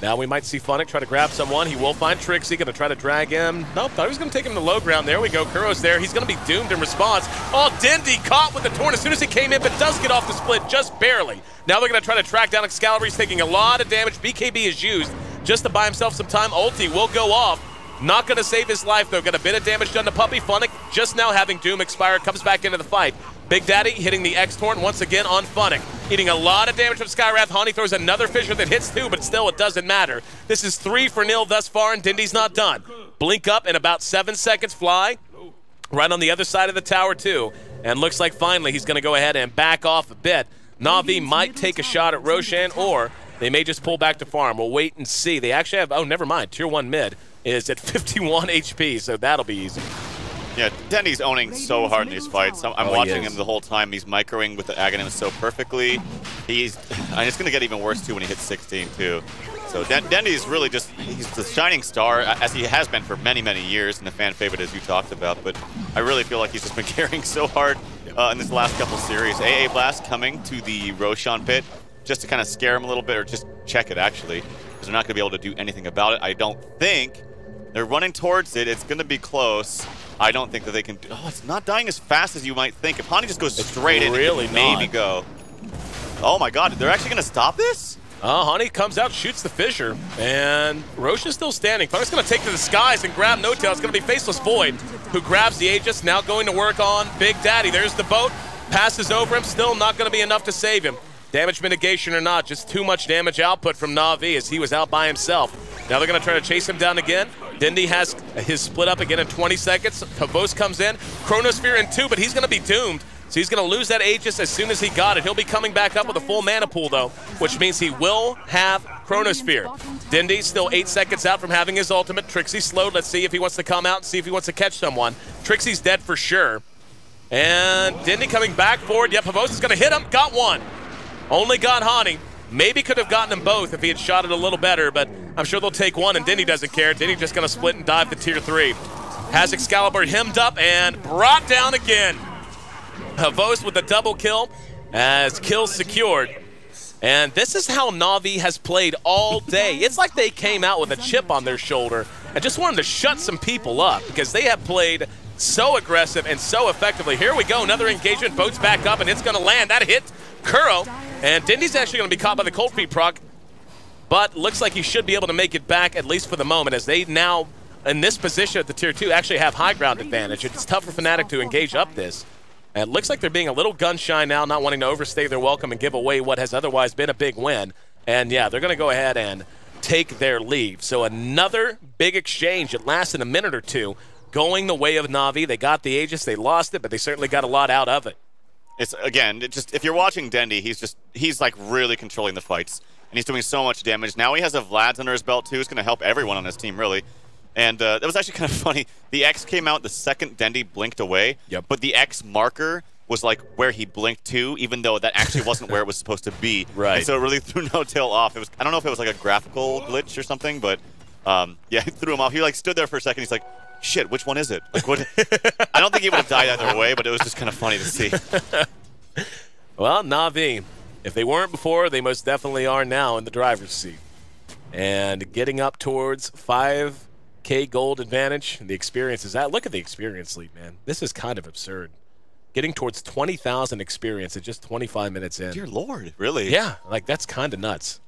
Now we might see Funnick try to grab someone. He will find Trixie, going to try to drag him. Nope, thought he was going to take him to low ground. There we go, Kuro's there. He's going to be doomed in response. Oh, Dindy caught with the Torn as soon as he came in, but does get off the split just barely. Now they're going to try to track down Excalibur. He's taking a lot of damage. BKB is used just to buy himself some time. Ulti will go off. Not going to save his life, though. Got a bit of damage done to Puppy. Funnick just now having Doom expire, comes back into the fight. Big Daddy hitting the X-Torn once again on Funnick. Eating a lot of damage from Skywrath. Hani throws another fissure that hits 2, but still it doesn't matter. This is 3-0 thus far, and Dindy's not done. Blink up in about 7 seconds, fly. Right on the other side of the tower, too. And looks like finally he's going to go ahead and back off a bit. Na'Vi might take a shot at Roshan, or they may just pull back to farm. We'll wait and see. They actually have, oh, never mind. Tier 1 mid is at 51 HP, so that'll be easy. Yeah, Denny's owning so hard in these fights. I'm watching him the whole time. He's microing with the Aghanim so perfectly. And it's going to get even worse, too, when he hits 16, too. So Dendy's really just, he's the shining star, as he has been for many, many years, and the fan favorite as you talked about. But I really feel like he's just been carrying so hard in this last couple series. AA Blast coming to the Roshan pit just to kind of scare him a little bit, or just check it actually, because they're not going to be able to do anything about it. I don't think. They're running towards it. It's going to be close. I don't think that they can. Oh, it's not dying as fast as you might think. If Hani just goes straight in, really maybe go. Oh my God, they're actually going to stop this? Hani comes out, shoots the fissure, and Roshan's still standing. Thunder's going to take to the skies and grab No-Tail. It's going to be Faceless Void, who grabs the Aegis, now going to work on Big Daddy. There's the boat, passes over him, still not going to be enough to save him. Damage mitigation or not, just too much damage output from Na'Vi as he was out by himself. Now they're going to try to chase him down again. Dindy has his split up again in 20 seconds. Kavos comes in. Chronosphere in 2, but he's going to be doomed. So he's going to lose that Aegis as soon as he got it. He'll be coming back up with a full mana pool, though, which means he will have Chronosphere. Dindy still 8 seconds out from having his ultimate. Trixie's slowed. Let's see if he wants to come out and see if he wants to catch someone. Trixie's dead for sure. And Dindy coming back forward. Yep, Kavos is going to hit him. Got one. Only got Hani. Maybe could have gotten them both if he had shot it a little better, but I'm sure they'll take one, and Dindy doesn't care. Dindy just going to split and dive to tier 3. Has Excalibur hemmed up and brought down again. Kavos with a double kill as kills secured. And this is how Na'Vi has played all day. It's like they came out with a chip on their shoulder and just wanted to shut some people up because they have played so aggressive and so effectively. Here we go, another engagement, boats back up, and it's going to land. That hit Kuro, and Dindy's actually going to be caught by the Cold Feet proc, but looks like he should be able to make it back, at least for the moment, as they now, in this position at the tier 2, actually have high ground advantage. It's tough for Fnatic to engage up this. And it looks like they're being a little gun-shy now, not wanting to overstay their welcome and give away what has otherwise been a big win. And yeah, they're going to go ahead and take their leave. So another big exchange. It lasted a minute or two, going the way of Na'Vi. They got the Aegis, they lost it, but they certainly got a lot out of it. It's, again, just if you're watching Dendy, he's like really controlling the fights, and he's doing so much damage. Now he has a Vlad's under his belt too. It's going to help everyone on his team, really. And that was actually kind of funny. The X came out the second Dendy blinked away, but the X marker was like where he blinked to, even though that actually wasn't where it was supposed to be. Right. And so it really threw No-Tail off. It was, I don't know if it was like a graphical glitch or something, but yeah, it threw him off. He like stood there for a second. He's like, shit, which one is it? Like, what? I don't think he would have died either way, but it was just kind of funny to see. Well, Na'Vi, if they weren't before, they most definitely are now in the driver's seat. And getting up towards 5K gold advantage, the experience is that. Look at the experience lead, man. This is kind of absurd. Getting towards 20,000 experience at just 25 minutes in. Dear Lord, really? Yeah, like that's kind of nuts.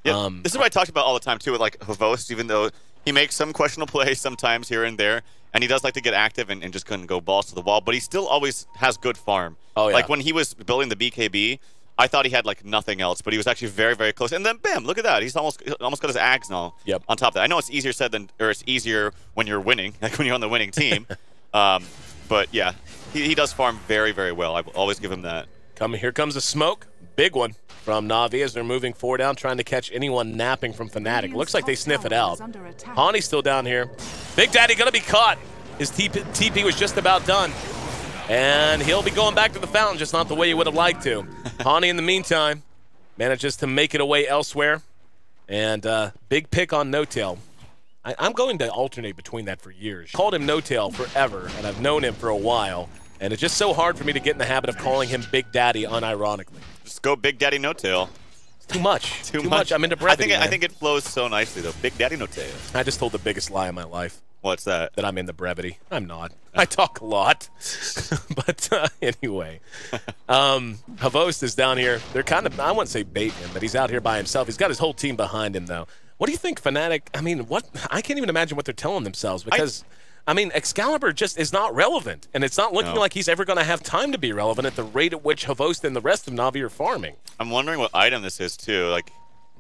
Yeah, this is what I talked about all the time, too, with like Kavos, even though he makes some questionable plays sometimes here and there, and he does like to get active and just couldn't go balls to the wall, but he still always has good farm. Oh, yeah. Like when he was building the BKB, I thought he had like nothing else, but he was actually very, very close. And then bam, look at that. He's almost got his Ags now on top of that. I know it's easier said than, or it's easier when you're winning, like when you're on the winning team. But yeah, he does farm very, very well. I will always give him that. Here comes a smoke. Big one from Na'Vi as they're moving forward down, trying to catch anyone napping from Fnatic. Looks like they sniff it out. Hani's still down here. Big Daddy gonna be caught. His TP was just about done. And he'll be going back to the fountain, just not the way he would have liked to. Hani, in the meantime, manages to make it away elsewhere. And big pick on No-Tail. I'm going to alternate between that for years. Called him No-Tail forever, and I've known him for a while. And it's just so hard for me to get in the habit of calling him Big Daddy unironically. Just go Big Daddy No-Tail. Too much. Too much. I'm into brevity. I think it flows so nicely, though. Big Daddy No-Tail. I just told the biggest lie of my life. What's that? That I'm into brevity. I'm not. I talk a lot. But anyway, Havost is down here. They're kind of, I wouldn't say baiting him, but he's out here by himself. He's got his whole team behind him, though. What do you think, Fnatic? I mean, I can't even imagine what they're telling themselves because, I mean, Excalibur just is not relevant, and it's not looking like he's ever going to have time to be relevant at the rate at which Havost and the rest of Na'Vi are farming. I'm wondering what item this is, too. Like,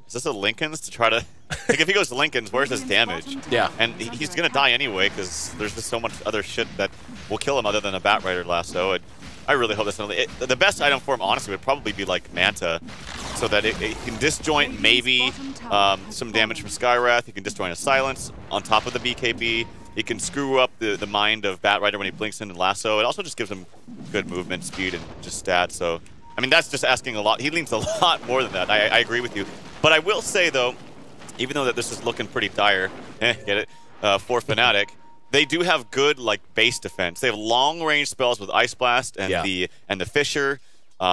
is this a Lincoln's to try to... Like, if he goes to Lincoln's, where's his damage? Yeah. And he's going to die anyway because there's just so much other shit that will kill him other than a Bat Rider lasso. And I really hope that's not... The best item for him, honestly, would probably be, like, Manta, so that it can disjoint maybe some damage from Skywrath. He can disjoint a Silence on top of the BKB. He can screw up the mind of Bat Rider when he blinks in and lasso. It also just gives him good movement, speed, and just stats. So, I mean, that's just asking a lot. He leans a lot more than that. I agree with you. But I will say, though, even though that this is looking pretty dire, get it, for Fnatic, they do have good base defense. They have long-range spells with Ice Blast and the Fissure.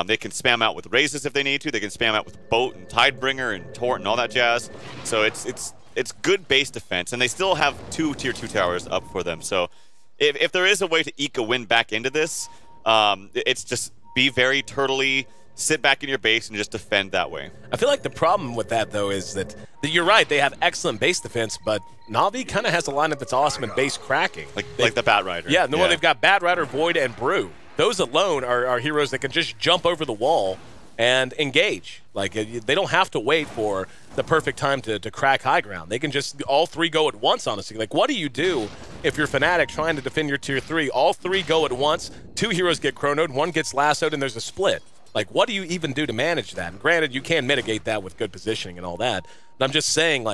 They can spam out with Razes if they need to. They can spam out with Boat and Tidebringer and Torrent and all that jazz. So it's good base defense, and they still have 2 Tier 2 towers up for them. So if there is a way to eke a win back into this, it's just be very turtley, sit back in your base, and just defend that way. I feel like the problem with that, though, is that you're right. They have excellent base defense, but Na'Vi kind of has a lineup that's awesome in base cracking. Like the Bat Rider. Yeah, well, they've got Bat Rider, Void, and Brew. Those alone are heroes that can just jump over the wall and engage. They don't have to wait for the perfect time to crack high ground. They can just all 3 go at once, honestly. What do you do if you're Fnatic trying to defend your Tier 3? All 3 go at once, 2 heroes get chronoed, 1 gets lassoed, and there's a split. What do you even do to manage that? And granted, you can mitigate that with good positioning and all that. But I'm just saying,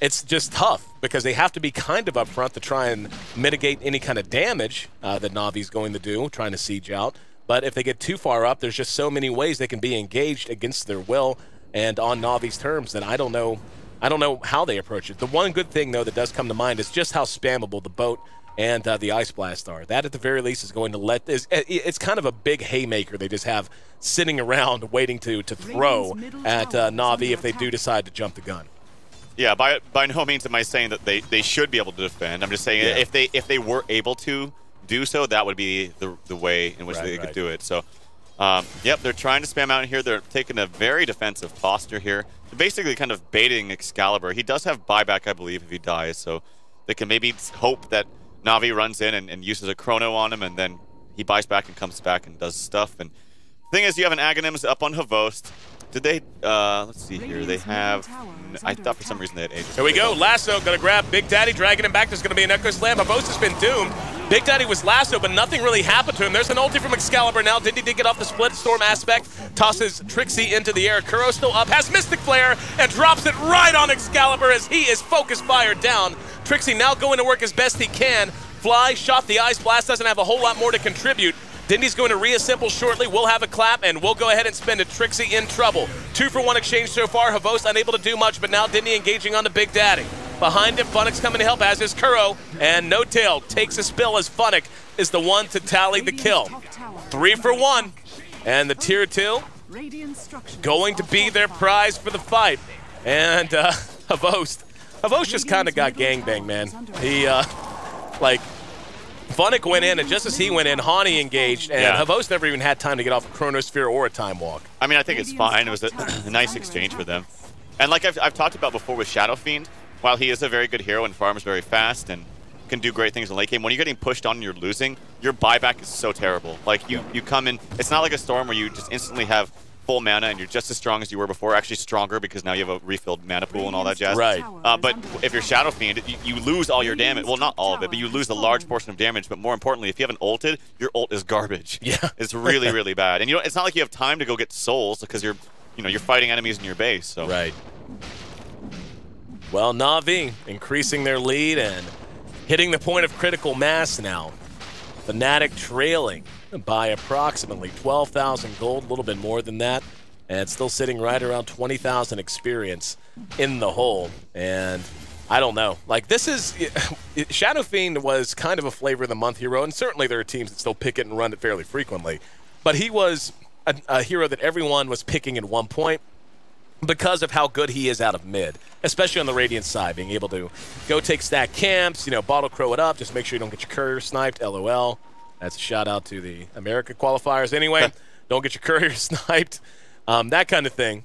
it's just tough because they have to be kind of upfront to try and mitigate any kind of damage that Na'Vi's going to do, trying to siege out. But if they get too far up, there's just so many ways they can be engaged against their will and on Na'Vi's terms that I don't know how they approach it. The one good thing, though, that does come to mind is just how spammable the Boat and the Ice Blast are. That, at the very least, is going to it's kind of a big haymaker they just have sitting around waiting to throw at Na'Vi if they do decide to jump the gun. Yeah, by no means am I saying that they should be able to defend. I'm just saying if they were able to do so, that would be the way in which they could do it. So, yep, they're trying to spam out in here. They're taking a very defensive posture here. They're basically kind of baiting Excalibur. He does have buyback, I believe, if he dies, so they can maybe hope that Na'Vi runs in and uses a chrono on him, and then he buys back and comes back and does stuff. And the thing is, you have an Aghanims up on Havost. Did they, let's see here, they have, I thought for some reason they had Aegis. Here we go, Lasso gonna grab Big Daddy, dragging him back. There's gonna be an Echo Slam. Havost has been doomed. Big Daddy was Lasso, but nothing really happened to him. There's an ulti from Excalibur now. Did get off the Split Storm aspect, tosses Trixie into the air. Kuro still up, has Mystic Flare, and drops it right on Excalibur as he is focus fired down. Trixie now going to work as best he can. Fly, shot the Ice Blast, doesn't have a whole lot more to contribute. Dindy's going to reassemble shortly. We'll have a clap, and we'll go ahead and spend it. Trixie in trouble. 2-for-1 exchange so far. Havost unable to do much, but now Dindy engaging on the Big Daddy. Behind him, Funnick's coming to help, as is Kuro. And No Tail takes a spill as Funnick is the one to tally the kill. 3-for-1. And the Tier 2 going to be their prize for the fight. And Havost just kind of got gangbanged, man. He, Funnick went in, and just as he went in, Hani engaged, and Havost never even had time to get off a Chronosphere or a Time Walk. I mean, I think it's fine. It was a nice exchange for them. And like I've talked about before with Shadow Fiend, while he is a very good hero and farms very fast and can do great things in late game, when you're getting pushed on and you're losing, your buyback is so terrible. You come in, it's not like a Storm where you just instantly have full mana and you're just as strong as you were before, actually stronger because now you have a refilled mana pool and all that jazz. Right. But if you're Shadow Fiend, you lose all your damage. Well, not all of it, but you lose a large portion of damage. But more importantly, if you haven't ulted, your ult is garbage. Yeah. It's really, really bad. And it's not like you have time to go get souls because you're fighting enemies in your base. So. Right. Well, Na'Vi increasing their lead and hitting the point of critical mass now. Fnatic trailing by approximately 12,000 gold, a little bit more than that, and still sitting right around 20,000 experience in the hole. And I don't know. This is Shadow Fiend was kind of a flavor of the month hero, and certainly there are teams that still pick it and run it fairly frequently. But he was a hero that everyone was picking at one point because of how good he is out of mid, especially on the Radiant side, being able to go take stack camps, bottle crow it up, just make sure you don't get your courier sniped, LOL. That's a shout out to the America qualifiers anyway. Don't get your courier sniped, that kind of thing.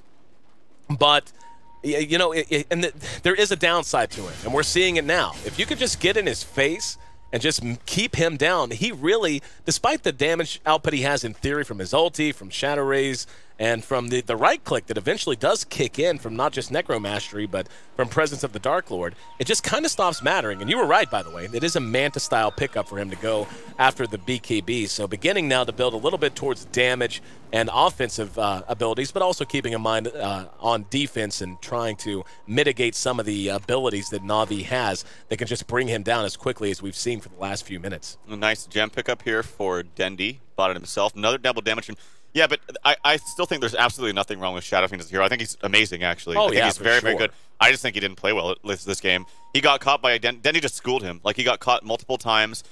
But, there is a downside to it, and we're seeing it now. If you could just get in his face and just keep him down, he really, despite the damage output he has in theory from his ulti, from Shadow Rays, and from the right click that eventually does kick in from not just Necromastery, but from Presence of the Dark Lord, it just kind of stops mattering. And you were right, by the way. It is a Manta-style pickup for him to go after the BKB. So beginning now to build a little bit towards damage and offensive abilities, but also keeping in mind on defense and trying to mitigate some of the abilities that Na'Vi has that can just bring him down as quickly as we've seen for the last few minutes. A nice gem pickup here for Dendy. Bought it himself. Another double damage. Yeah, but I still think there's absolutely nothing wrong with Shadow Fiend as a hero. I think he's amazing, actually. Oh, I think he's very, very good. I just think he didn't play well this game. He got caught by Dendy just schooled him. Like, he got caught multiple times.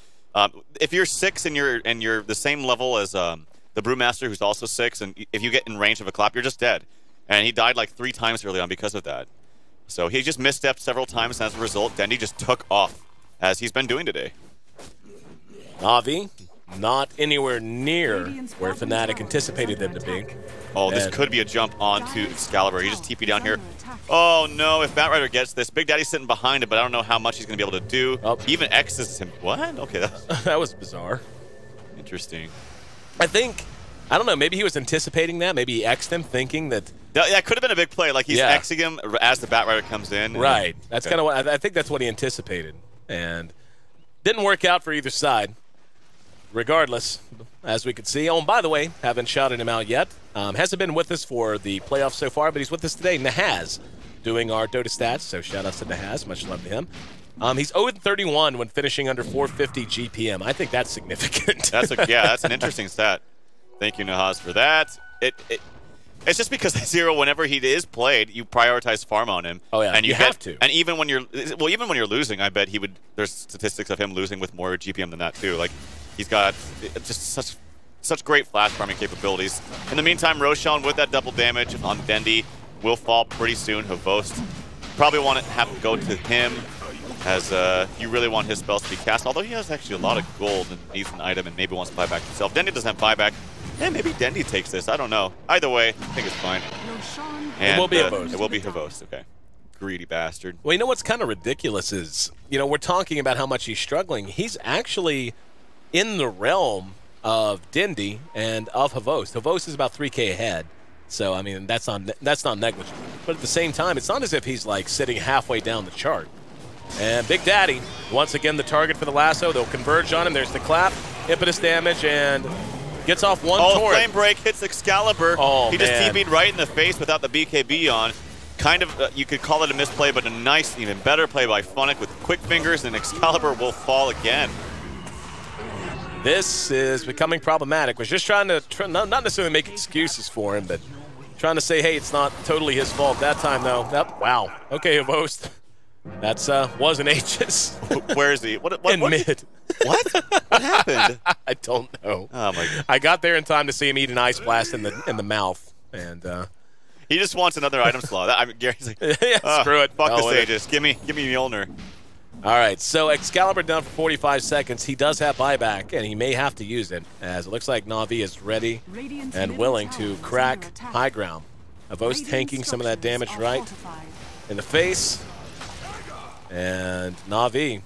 If you're 6 and you're the same level as the Brewmaster, who's also 6, and if you get in range of a clap, you're just dead. And he died like 3 times early on because of that. So he just misstepped several times, and as a result, Dendy just took off, as he's been doing today. Na'Vi, not anywhere near where Fnatic anticipated them to be. Oh, this could be a jump onto Excalibur. He just TP down here. Oh, no, if Batrider gets this, Big Daddy's sitting behind him, but I don't know how much he's going to be able to do. Oh. He even X's him. What? Okay. That was bizarre. Interesting. I don't know, maybe he was anticipating that. Maybe he X'd him thinking that... That could have been a big play. Like, he's Xing him as the Batrider comes in. Right. That's kind of what... I think that's what he anticipated. And didn't work out for either side. Regardless, as we could see. Oh, and by the way, haven't shouted him out yet. Hasn't been with us for the playoffs so far, but he's with us today. Nahaz, doing our Dota stats. So shout outs to Nahaz. Much love to him. He's 0-31 when finishing under 450 GPM. I think that's significant. That's an interesting stat. Thank you, Nahaz, for that. It's just because Zero, whenever he is played, you prioritize farm on him. Oh yeah, and you have to. And even when you're losing, I bet he would. There's statistics of him losing with more GPM than that too. Like, he's got just such great flash farming capabilities. In the meantime, Roshan with that double damage on Dendy will fall pretty soon. Havost probably want to have to go to him, as you really want his spells to be cast. Although he has actually a lot of gold and needs an item and maybe wants to buy back himself. Dendy doesn't have buyback. Yeah, maybe Dendy takes this. I don't know. Either way, I think it's fine. And it will be Havost. It will be Havost. Okay. Greedy bastard. Well, you know what's kind of ridiculous is, we're talking about how much he's struggling. He's actually in the realm of Dendy and of Havost. Havost is about 3K ahead. So, I mean, that's not negligible. But at the same time, it's not as if he's, like, sitting halfway down the chart. And Big Daddy, once again, the target for the lasso. They'll converge on him. There's the clap, impetus damage, and gets off one torrent. Flame Break hits Excalibur. Oh, he just TP'd right in the face without the BKB on. Kind of, you could call it a misplay, but a nice, even better play by Funnick with quick fingers, and Excalibur will fall again. This is becoming problematic. Was just trying to, not necessarily make excuses for him, but trying to say, hey, it's not totally his fault. That time, though, wow. Okay, Havost. That's wasn't H's. Where is he? What in mid. What? What happened? I don't know. Oh my God. I got there in time to see him eat an ice blast in the mouth, and he just wants another item slot. I mean, Gary's like, screw it. Fuck the Sages. Give me Mjolnir. All right, so Excalibur down for 45 seconds. He does have buyback, and he may have to use it, as it looks like Na'Vi is ready and willing to crack high ground. Havost tanking some of that damage right in the face. And Na'Vi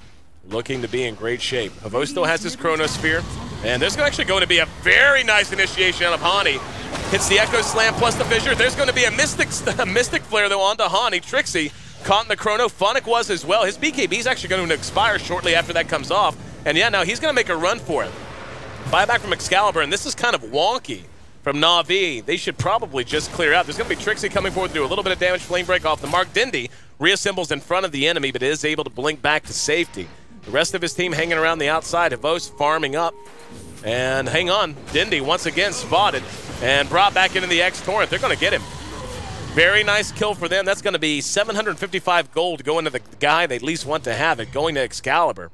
looking to be in great shape. Havost still has his Chronosphere. And there's actually going to be a very nice initiation out of Hani. Hits the Echo Slam plus the Fissure. There's going to be a Mystic Flare, though, onto Hani. Trixie caught in the Chrono. Funnick was as well. His BKB is actually going to expire shortly after that comes off. And yeah, now he's going to make a run for it. Buyback from Excalibur, and this is kind of wonky from Na'Vi. They should probably just clear out. There's going to be Trixie coming forward to do a little bit of damage. Flame Break off the mark. Dindy reassembles in front of the enemy, but is able to blink back to safety. The rest of his team hanging around the outside. Havost farming up. And hang on. Dindy once again spotted and brought back into the X-Torrent. They're going to get him. Very nice kill for them. That's going to be 755 gold going to the guy they at least want to have it, going to Excalibur.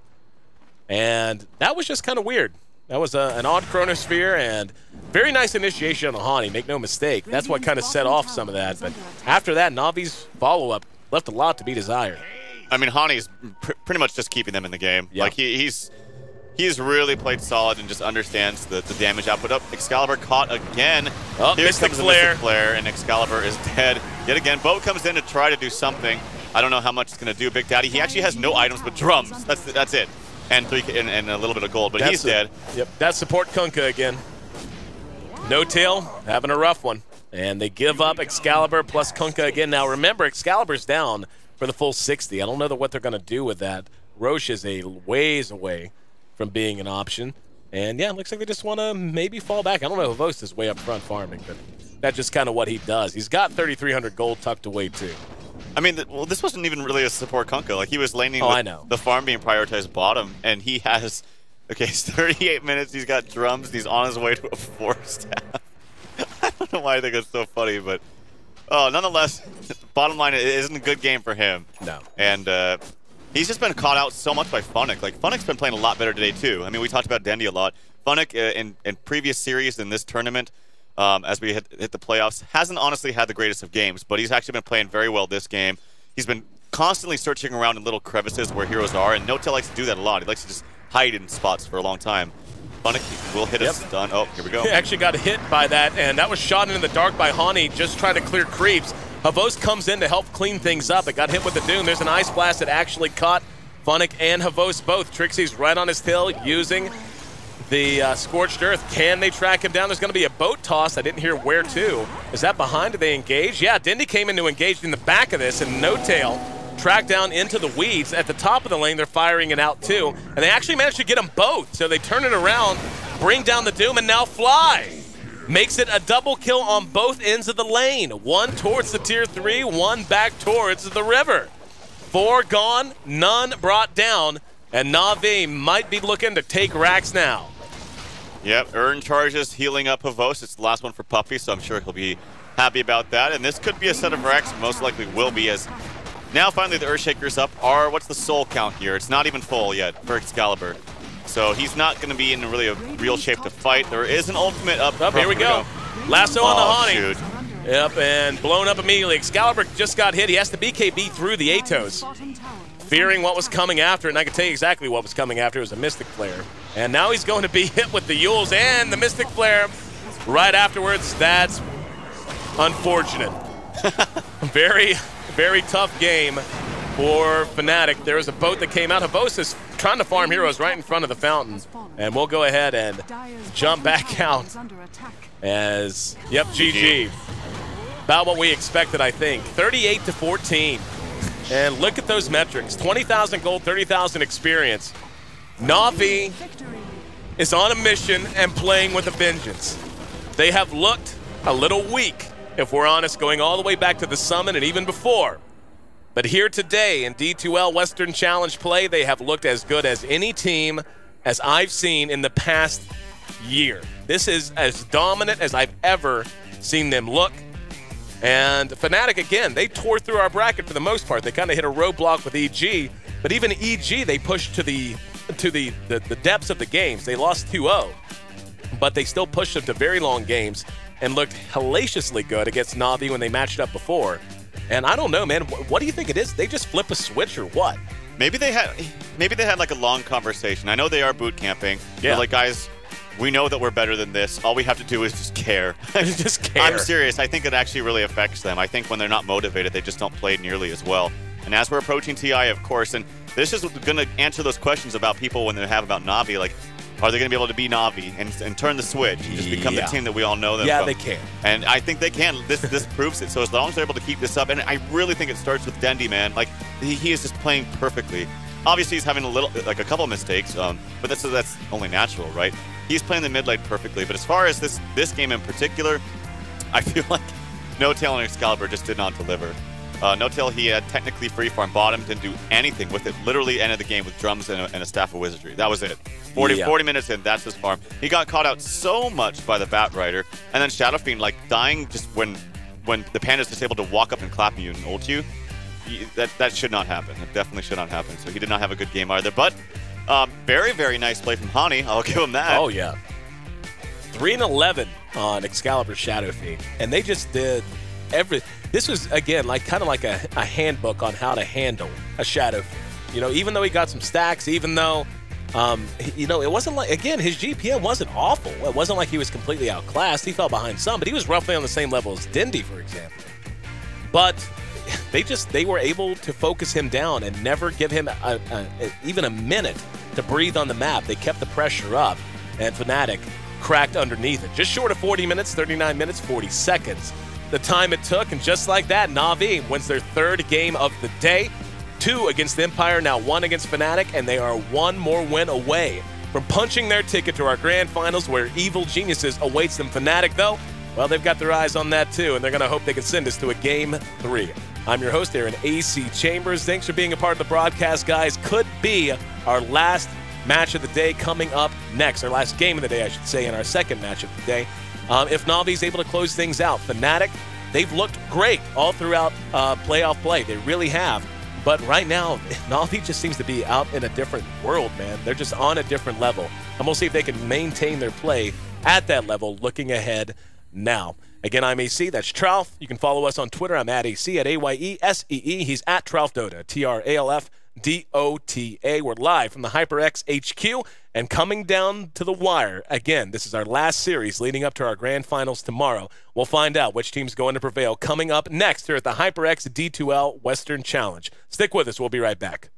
And that was just kind of weird. That was an odd Chronosphere and very nice initiation on Hani, make no mistake. That's what kind of set off some of that. But after that, Na'Vi's follow-up left a lot to be desired. I mean, Hani's pretty much just keeping them in the game. Yeah. Like, he's really played solid and just understands the damage output up. Excalibur caught again. Oh, Here Mystic comes Flare. The Mystic Flare, and Excalibur is dead. Yet again, Boat comes in to try to do something. I don't know how much it's going to do. Big Daddy, he actually has no items but drums. That's it. And a little bit of gold, but he's dead. Yep, that's support Kunkka again. No Tail, having a rough one. And they give up Excalibur plus Kunkka again. Now remember, Excalibur's down for the full 60. I don't know what they're going to do with that. Roche is a ways away from being an option. And yeah, it looks like they just want to maybe fall back. I don't know if Havost is way up front farming, but that's just kind of what he does. He's got 3,300 gold tucked away too. I mean, well, this wasn't even really a support Kunkka. Like, he was laning with the farm being prioritized bottom, and he has, okay, it's 38 minutes, he's got drums, and he's on his way to a 4 staff. don't know why I think it's so funny, but nonetheless, bottom line, it isn't a good game for him. No. And he's just been caught out so much by Fnatic. Like, Fnatic's been playing a lot better today, too. I mean, we talked about Dendy a lot. Fnatic, in previous series in this tournament, as we hit the playoffs, hasn't honestly had the greatest of games, but he's actually been playing very well this game. He's been constantly searching around in little crevices where heroes are, and N0tail likes to do that a lot. He likes to just hide in spots for a long time. Fnatic will hit us. Done. Oh, here we go. He actually got hit by that, and that was shot into the dark by Hani, just trying to clear creeps. Havos comes in to help clean things up. It got hit with the Doom. There's an Ice Blast that actually caught Fnatic and Havos both. Trixie's right on his tail using the Scorched Earth. Can they track him down? There's going to be a boat toss. I didn't hear where to. Is that behind? Did they engage? Yeah, Dendy came in to engage in the back of this, and N0tail tracked down into the weeds. At the top of the lane, they're firing it out too. And they actually managed to get them both. So they turn it around, bring down the Doom, and now fly. Makes it a double kill on both ends of the lane. One towards the tier 3, one back towards the river. 4 gone, none brought down, and Na'Vi might be looking to take racks now. Yep, earn charges, healing up Havos. It's the last one for Puppy, so I'm sure he'll be happy about that. And this could be a set of racks, most likely will be, as now finally the Earthshaker's up. What's the soul count here? It's not even full yet for Excalibur. So he's not going to be in really a real shape to fight. There is an ultimate up. Here we go. Lasso on the Hani. Shoot. Yep, and blown up immediately. Excalibur just got hit. He has to BKB through the Atos, fearing what was coming after, and I can tell you exactly what was coming after. It was a Mystic Flare. And now he's going to be hit with the Yules and the Mystic Flare right afterwards. That's unfortunate. Very, very tough game for Fnatic. There was a boat that came out. Havos is trying to farm heroes right in front of the fountain. And we'll go ahead and jump back out as, yep, GG. About what we expected, I think. 38-14. And look at those metrics. 20,000 gold, 30,000 experience. Na'Vi is on a mission and playing with a vengeance. They have looked a little weak, if we're honest, going all the way back to the summit and even before. But here today in D2L Western Challenge play, they have looked as good as any team as I've seen in the past year. This is as dominant as I've ever seen them look. And Fnatic, again, they tore through our bracket for the most part. They kind of hit a roadblock with EG, but even EG, they pushed to the depths of the games. They lost 2-0, but they still pushed them to very long games and looked hellaciously good against Na'Vi when they matched up before. And I don't know, man. What do you think it is? They just flip a switch or what? Maybe they had like a long conversation. I know they are boot camping. Yeah. They're like, guys, we know that we're better than this. All we have to do is just care. Just care. I'm serious. I think it actually really affects them. I think when they're not motivated, they just don't play nearly as well. And as we're approaching TI, of course, and this is going to answer those questions about people when they have about Na'Vi, like, are they going to be able to be Na'Vi and turn the switch and just become the team that we all know them from? They can. And I think they can. This proves it. So as long as they're able to keep this up, and I really think it starts with Dendy, man. Like, he is just playing perfectly. Obviously, he's having a couple of mistakes, but that's only natural, right? He's playing the mid lane perfectly. But as far as this game in particular, I feel like N0tail and Excalibur just did not deliver. N0tail, he had technically free farm bottom, didn't do anything with it. Literally ended the game with drums and a staff of wizardry. That was it. 40 minutes in, that's his farm. He got caught out so much by the Bat Rider, and then Shadow Fiend like dying just when the Panda's just able to walk up and clap you and ult you. That should not happen. It definitely should not happen. So he did not have a good game either. But very, very nice play from Hani. I'll give him that. Oh, yeah. 3-11 on Excalibur Shadow Fiend. And they just did everything. This was, again, kind of like a handbook on how to handle a Shadow Fiend. You know, even though he got some stacks, even though, you know, it wasn't like, again, his GPM wasn't awful. It wasn't like he was completely outclassed. He fell behind some, but he was roughly on the same level as Dendy, for example. But they were able to focus him down and never give him even a minute to breathe on the map. They kept the pressure up, and Fnatic cracked underneath it. Just short of 40 minutes, 39 minutes, 40 seconds. The time it took, and just like that, Na'Vi wins their third game of the day. 2 against Empire, now 1 against Fnatic, and they are 1 more win away from punching their ticket to our grand finals where Evil Geniuses awaits them. Fnatic, though, well, they've got their eyes on that too, and they're going to hope they can send us to a Game 3. I'm your host, Aaron AC Chambers. Thanks for being a part of the broadcast, guys. Could be our last match of the day coming up next. Our last game of the day, I should say, and our second match of the day. If Na'Vi's able to close things out, Fnatic, they've looked great all throughout playoff play. They really have. But right now, Na'Vi just seems to be out in a different world, man. They're just on a different level. And we'll see if they can maintain their play at that level looking ahead now. Again, I'm AC. That's Tralf. You can follow us on Twitter. I'm at AC, at AYESEE. He's at TralfDota, TRALFDOTA. We're live from the HyperX HQ and coming down to the wire. Again, this is our last series leading up to our grand finals tomorrow. We'll find out which team's going to prevail coming up next here at the HyperX D2L Western Challenge. Stick with us. We'll be right back.